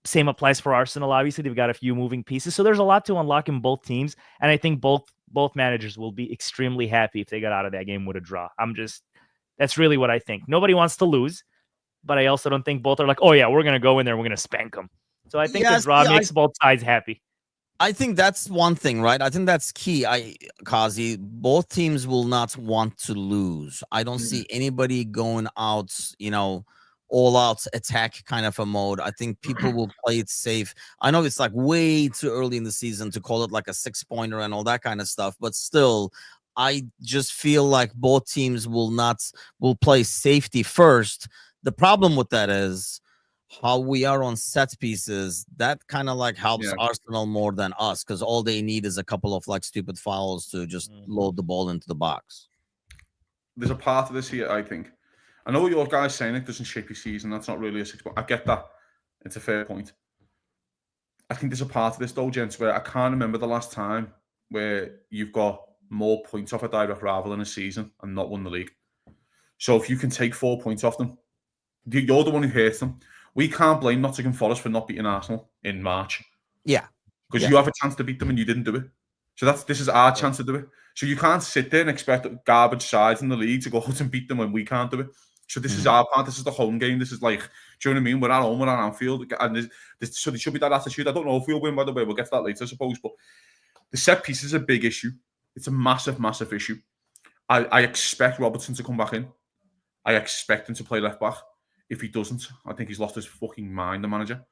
same applies for Arsenal. Obviously, they've got a few moving pieces. So there's a lot to unlock in both teams. And I think both managers will be extremely happy if they got out of that game with a draw. That's really what I think. Nobody wants to lose, but I also don't think both are like, oh yeah, we're going to go in there, we're going to spank them. So I think the draw makes both sides happy. I think that's one thing, right? I think that's key. Cozzy, both teams will not want to lose. I don't see anybody going out, all out attack kind of a mode. I think people will play it safe. I know it's like way too early in the season to call it like a 6-pointer and all that kind of stuff, but still, I just feel like both teams will play safety first. The problem with that is how we are on set pieces. That kind of like helps Arsenal more than us, because all they need is a couple of like stupid fouls to just load the ball into the box. There's a part of this here, I think. I know what your guy's saying, it doesn't shape your season. That's not really a 6-point. I get that. It's a fair point. I think there's a part of this though, gents, where I can't remember the last time where you've got more points off a direct rival in a season and not won the league. So if you can take 4 points off them, you're the one who hurts them. We can't blame Nottingham Forest for not beating Arsenal in March. Yeah. Because you have a chance to beat them and you didn't do it. So this is our chance to do it. So you can't sit there and expect garbage sides in the league to go out and beat them when we can't do it. So this is our part. This is the home game. This is like, do you know what I mean? We're at home, we're at Anfield. And so there should be that attitude. I don't know if we'll win, by the way. We'll get to that later, I suppose. But the set piece is a big issue. It's a massive, massive issue. I expect Robertson to come back in. I expect him to play left back. If he doesn't, I think he's lost his fucking mind, the manager.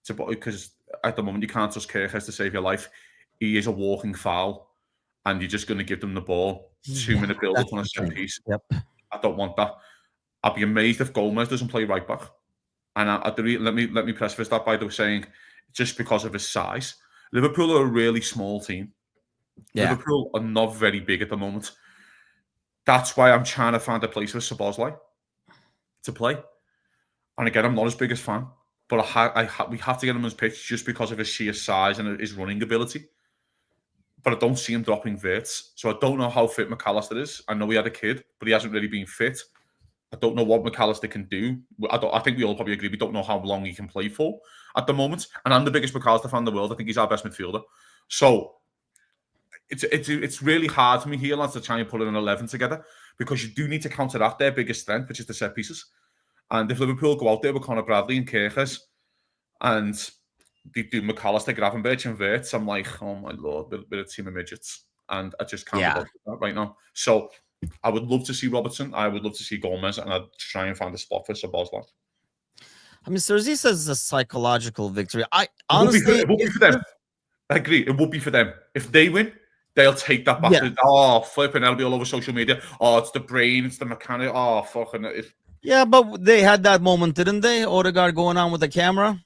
Because at the moment, you can't trust Kirkes to save your life. He is a walking foul, and you're just going to give them the ball. 2-minute build-up on a set piece. Yep. I don't want that. I'd be amazed if Gomez doesn't play right back. And let me preface that by saying, just because of his size, Liverpool are a really small team. Yeah. Liverpool are not very big at the moment. That's why I'm trying to find a place for Szoboszlai to play. And again, I'm not his biggest fan, but we have to get him on his pitch just because of his sheer size and his running ability. But I don't see him dropping Wirtz. So I don't know how fit McAllister is. I know he had a kid, but he hasn't really been fit. I don't know what McAllister can do. I think we all probably agree we don't know how long he can play for at the moment. And I'm the biggest McAllister fan in the world. I think he's our best midfielder. So it's really hard for me here, lads, to try and put an 11 together, because you do need to counteract their biggest strength, which is the set pieces. And if Liverpool go out there with Conor Bradley and Kirkes and they do McAllister, Gravenberch and Wirtz, I'm like, oh my Lord, we're a team of midgets. And I just can't be that right now. So I would love to see Robertson. I would love to see Gomez, and I'd try and find a spot for Szoboszlai. I mean, Sergi says it's a psychological victory. Honestly, it would be for them. I agree. It would be for them. If they win, they'll take that back. Yeah. Oh, flipping, that'll be all over social media. Oh, it's the brain, it's the mechanic. Oh, fucking it. Yeah, but they had that moment, didn't they? Odegaard going on with the camera.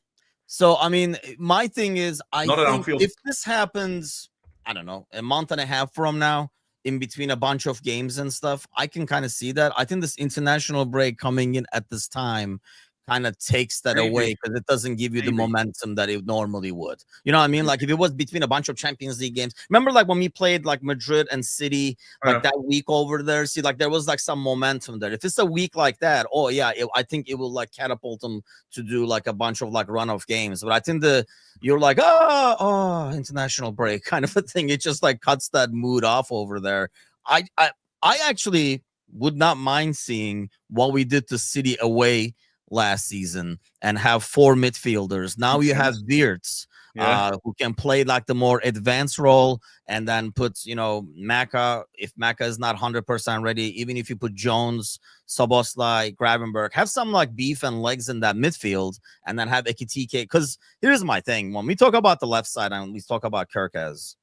So, I mean, my thing is, I think if this happens, I don't know, a month and a half from now, in between a bunch of games and stuff, I can kind of see that. I think this international break coming in at this time kind of takes that away, because it doesn't give you the momentum that it normally would. You know what I mean? Like if it was between a bunch of Champions League games, remember like when we played like Madrid and City, like that week over there, see, like there was like some momentum there. If it's a week like that, oh yeah, I think it will like catapult them to do like a bunch of like run of games. But I think you're like, international break kind of a thing. It just like cuts that mood off over there. I actually would not mind seeing what we did to City away last season and have 4 midfielders. Now you have Wirtz, who can play like the more advanced role, and then put, Maka, if Maka is not 100% ready, even if you put Jones, Szoboszlai, Gravenberch, have some like beef and legs in that midfield, and then have Ekitike. Because here's my thing. When we talk about the left side and we talk about Kirkes,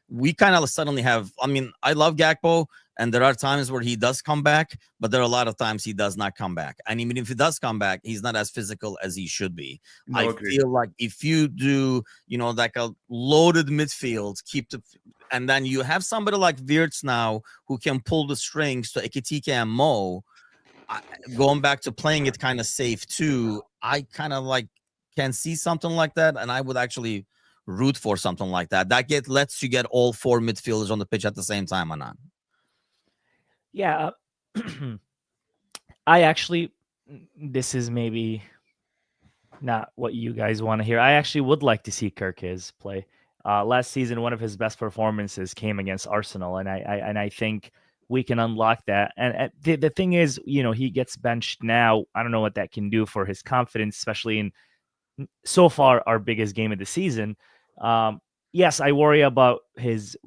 we kind of suddenly have, I mean, I love Gakpo, and there are times where he does come back, but there are a lot of times he does not come back. And even if he does come back, he's not as physical as he should be. I feel like if you do, like a loaded midfield, and then you have somebody like Wirtz now who can pull the strings to Ekitike and Mo, going back to playing it kind of safe too, I kind of like can see something like that, and I would actually root for something like that. That lets you get all 4 midfielders on the pitch at the same time, Anan. Yeah, I actually, this is maybe not what you guys want to hear. I actually would like to see Kirkes play. Last season, one of his best performances came against Arsenal, and I think we can unlock that. And the thing is, he gets benched now. I don't know what that can do for his confidence, especially in so far our biggest game of the season. Yes, I worry about his,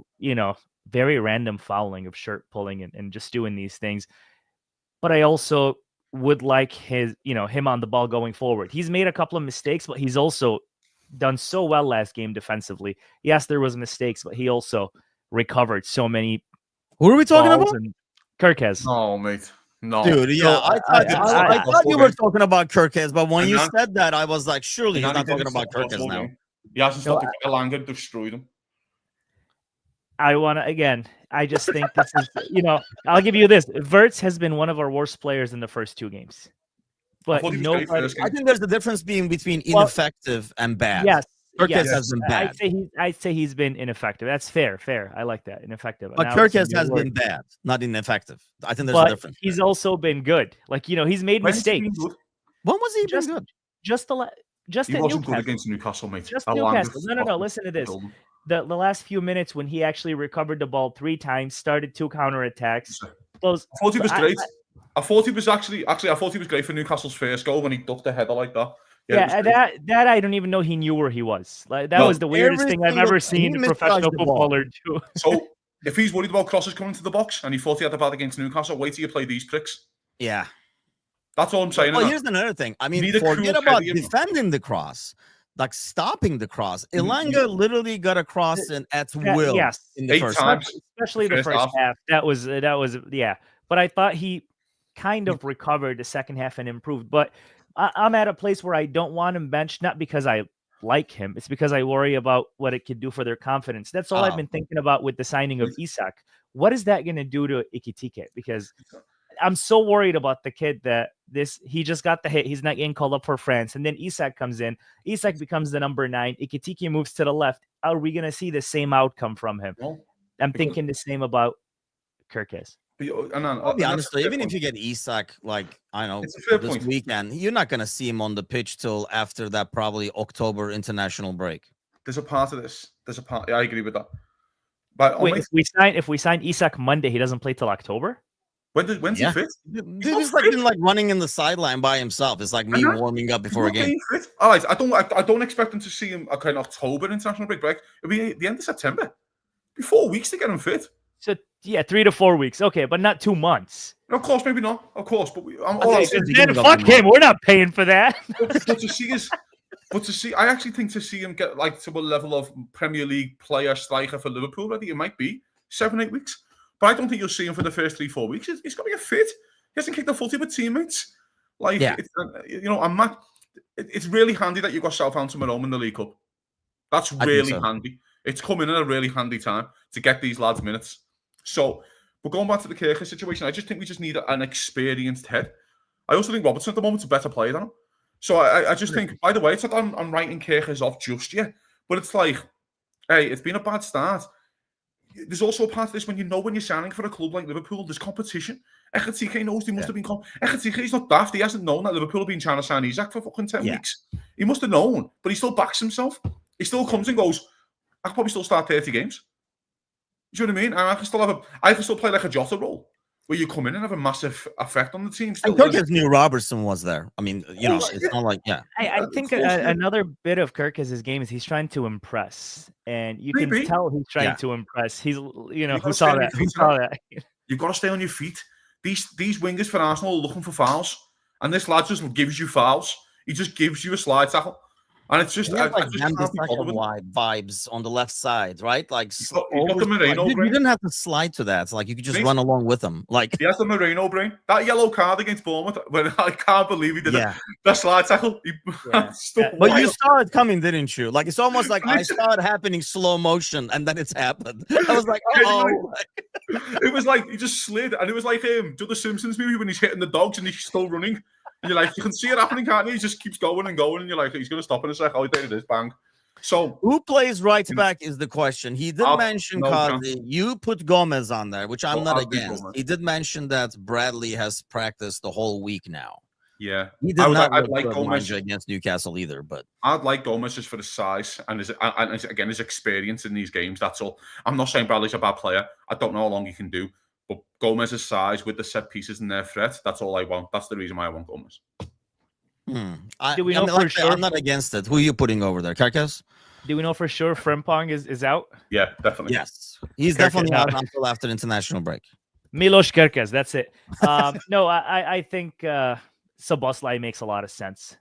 very random fouling of shirt pulling and just doing these things. But I also would like him on the ball going forward. He's made a couple of mistakes, but he's also done so well last game defensively. Yes, there was mistakes, but he also recovered so many. Who are we talking about? Kirkes. No, mate. No. Dude, yeah, I thought you were talking about Kirkes, but when you said that, I was like, surely he's not talking about Kirkes now. He hasn't stopped Elanga and destroyed him. I just think this is, I'll give you this. Wirtz has been one of our worst players in the first 2 games. But nobody. I think there's a difference between ineffective and bad. Yes. Kirkes has been bad. I'd say he's been ineffective. That's fair. I like that. Ineffective. But Kirkes has been bad, not ineffective. I think there's a difference. He's also been good. He's made mistakes. When was he been good? Just he wasn't good against Newcastle, mate. Just Newcastle. No. Listen to this. The last few minutes when he actually recovered the ball 3 times, started 2 counterattacks. I thought he was great. I thought he was actually I thought he was great for Newcastle's first goal when he ducked a header like that. Yeah, that I don't even know he knew where he was. Like that was the weirdest thing I've ever seen a professional footballer do. So if he's worried about crosses coming to the box and he thought he had the bad against Newcastle, wait till you play these pricks. Yeah. That's all I'm saying. Well, here's another thing. I mean, forget about defending the cross. Like stopping the cross. Elanga literally got a cross at will. Yes, in the first half. Especially the first half. That was yeah. But I thought he kind of recovered the second half and improved. But I'm at a place where I don't want him benched, not because I like him. It's because I worry about what it could do for their confidence. That's all I've been thinking about with the signing of Isak. What is that going to do to Ekitike? Because I'm so worried about the kid that he just got the hit. He's not getting called up for France. And then Isak comes in. Isak becomes the number 9. Ekitike moves to the left. Are we going to see the same outcome from him? No, I'm thinking the same about Kirkes. I'll be honest, even if you get Isak, this weekend, you're not going to see him on the pitch till after that probably October international break. There's a part of this. I agree with that. But wait, if we sign Isak Monday, he doesn't play till October? When's he fit? He's like running in the sideline by himself. It's like me warming up before a game. All right, I don't expect him to see him in October international break. It'll be the end of September. It'll be 4 weeks to get him fit. So 3 to 4 weeks, okay, but not 2 months. Of course, maybe not. Of course, but fuck him. We're not paying for that. But to see, I actually think to see him get to a level of Premier League player striker for Liverpool, I think it might be 7-8 weeks. But I don't think you'll see him for the first 3-4 weeks. He's got to get fit. He hasn't kicked the footy with teammates. It's really handy that you've got Southampton at home in the League Cup. That's really handy. It's coming in a really handy time to get these lads minutes. So, but going back to the Kirkes situation, I just think we just need an experienced head. I also think Robertson at the moment is a better player than him. So I just think, by the way, it's not that I'm writing Kirkes off just yet, but it's like, hey, it's been a bad start. There's also a part of this when you're signing for a club like Liverpool, there's competition. Ekitike knows there must have been Ekitike, he's not daft. He hasn't known that Liverpool have been trying to sign Isak for fucking 10 weeks. He must have known, but he still backs himself. He still comes and goes, I could probably still start 30 games. Do you know what I mean? And I can still play like a Jota role, where you come in and have a massive effect on the team. And Kirkes knew Robertson was there. I mean, it's not like, I think another bit of Kirkes' game is he's trying to impress. And you can tell he's trying to impress. He's, who saw that? Who saw that? You've got to stay on your feet. These wingers for Arsenal are looking for fouls. And this lad just gives you fouls. He just gives you a slide tackle. And it's just, vibes on the left side, right? Like, you didn't have to slide to that. It's like you could just run along with him. Like, he has the Moreno brain. That yellow card against Bournemouth, when I can't believe he did that slide tackle. But you saw it coming, didn't you? Like, it's almost like I saw it happening slow motion, and then it's happened. I was like, oh. It was like he just slid, and it was like do the Simpsons movie when he's hitting the dogs and he's still running, and you're like, you can see it happening, can't you? He just keeps going and going, and you're like, he's gonna stop in a sec. Oh, there it is, bang. So who plays right back is the question. He did mention Cozzy. You put Gomez on there, which I'm not against. He did mention that Bradley has practiced the whole week now. Yeah, he did not like Gomez against Newcastle either, but I'd like Gomez just for his size and his experience in these games. That's all. I'm not saying Bradley's a bad player. I don't know how long he can do, but Gomez's size with the set pieces and their threat, that's all I want. That's the reason why I want Gomez. Do we know for sure? I'm not against it. Who are you putting over there, Karkas? Do we know for sure Frimpong is out? Yeah, definitely. Yes, he's definitely out until after international break. Milos Kerkez, that's it. No, I think Szoboszlai makes a lot of sense,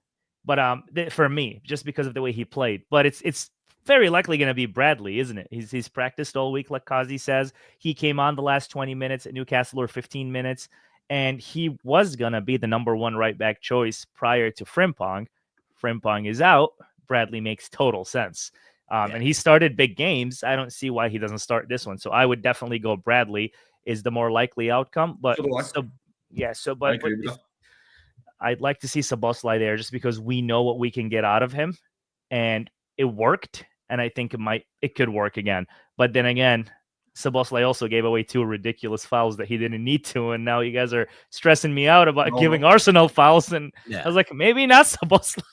but for me, just because of the way he played. But it's very likely going to be Bradley, isn't it? He's practiced all week, like Cozzy says. He came on the last 20 minutes at Newcastle, or 15 minutes, and he was going to be the number one right back choice prior to Frimpong. Frimpong is out. Bradley makes total sense. And he started big games. I don't see why he doesn't start this one. So I would definitely go Bradley is the more likely outcome. But I'd like to see Szoboszlai there just because we know what we can get out of him, and it worked. And I think it could work again. But then again, Szoboszlai also gave away 2 ridiculous fouls that he didn't need to, and now you guys are stressing me out about giving Arsenal fouls. And I was like, maybe not Szoboszlai.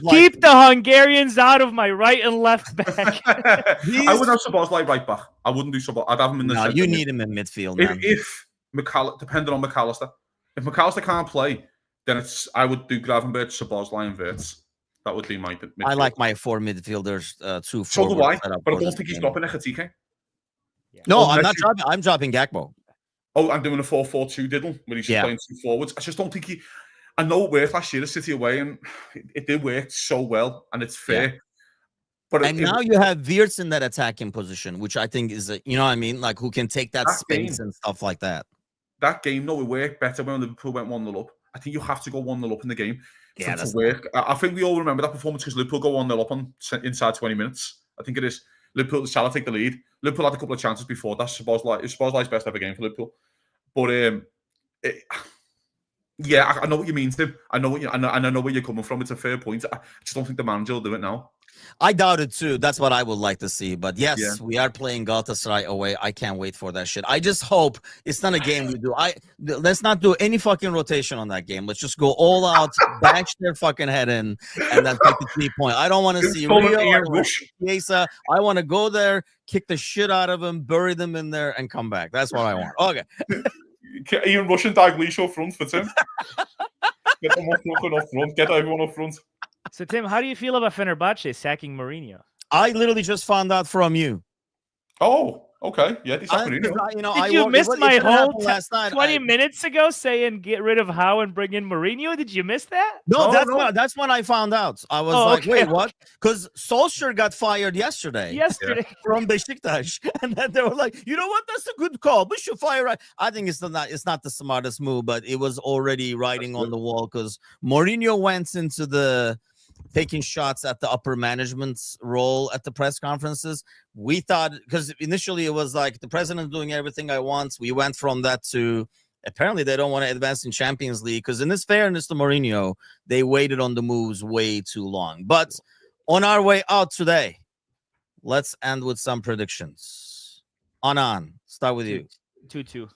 Keep the Hungarians out of my right and left back. I would have Szoboszlai right back. I wouldn't do Szoboszlai. I'd have him in the center. You need him in midfield. If depending on McAllister, if McAllister can't play, then I would do Gravenberch, Szoboszlai, and Wirtz. That would be my midfield. I like my 4 midfielders, 2 forwards. So do I, but I don't think he's dropping Ekatike. No, I'm not dropping. I'm dropping Gakpo. Oh, I'm doing a 4-4-2 diddle where he's playing 2 forwards. I just don't think I know it worked last year at City away, and it did work so well, and it's fair. Yeah. But now you have Wirtz in that attacking position, which I think is you know what I mean, like who can take that space and stuff like that. That game, no, it worked better when Liverpool went 1-0 up. I think you have to go 1-0 up in the game for it to work. I think we all remember that performance because Liverpool go 1-0 up inside 20 minutes. I think it is. Liverpool, Salah take the lead. Liverpool had a couple of chances before. That's Szoboszlai's best ever game for Liverpool. But I know what you mean, Tim. I know where you're coming from. It's a fair point. I just don't think the manager will do it now. I doubt it too. That's what I would like to see. But yes, we are playing Galatasaray away. I can't wait for that shit. I just hope it's not a game we do. Let's not do any fucking rotation on that game. Let's just go all out, bash their fucking head in, and then take the 3 point. I don't want to see Chiesa. I want to go there, kick the shit out of them, bury them in there, and come back. That's what I want. Okay. Ian Rush and Dalglish front for Tim. Get them up front. Get everyone up front. So, Tim, how do you feel about Fenerbahce sacking Mourinho? I literally just found out from you. Oh, okay. Yeah, Mourinho. Did you miss my whole 20 minutes ago saying get rid of Howe and bring in Mourinho? Did you miss that? No, that's when I found out. I was wait, what? Because Solskjaer got fired yesterday from Besiktas, and then they were like, you know what? That's a good call. We should fire. I think it's not the smartest move, but it was already writing on the wall because Mourinho went into taking shots at the upper management's role at the press conferences. We thought, because initially it was like the president doing everything I want. We went from that to apparently they don't want to advance in Champions League because in this fairness to Mourinho, they waited on the moves way too long. But on our way out today, let's end with some predictions. Anan, start with you. 2-2.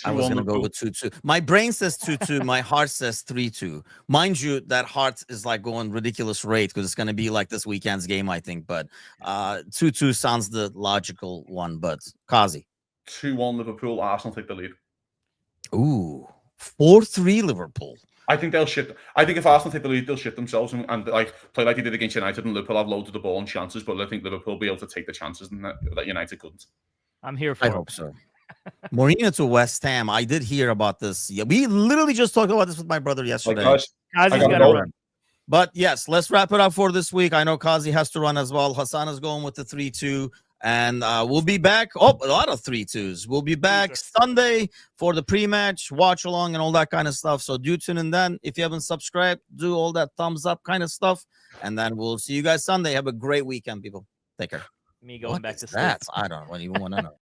I was going to go with 2-2. My brain says 2-2. My heart says 3-2. Mind you, that heart is like going ridiculous rate because it's going to be like this weekend's game, I think. But 2-2 sounds the logical one. But Cozzy. 2-1 Liverpool. Arsenal take the lead. Ooh, 4-3 Liverpool. I think they'll shit. I think if Arsenal take the lead, they'll shit themselves and like play like they did against United, and Liverpool have loads of the ball and chances. But I think Liverpool will be able to take the chances that United couldn't. I'm here for it. I hope so. Mourinho to West Ham. I did hear about this. Yeah, we literally just talked about this with my brother yesterday. Cozzy's gonna run. But yes, let's wrap it up for this week. I know Cozzy has to run as well. Hassan is going with the 3-2. And we'll be back. Oh, a lot of 3-2s. We'll be back Sunday for the pre-match, watch along, and all that kind of stuff. So do tune in then. If you haven't subscribed, do all that thumbs up kind of stuff. And then we'll see you guys Sunday. Have a great weekend, people. Take care. Me going What back is to sleep. that? I don't even want to know.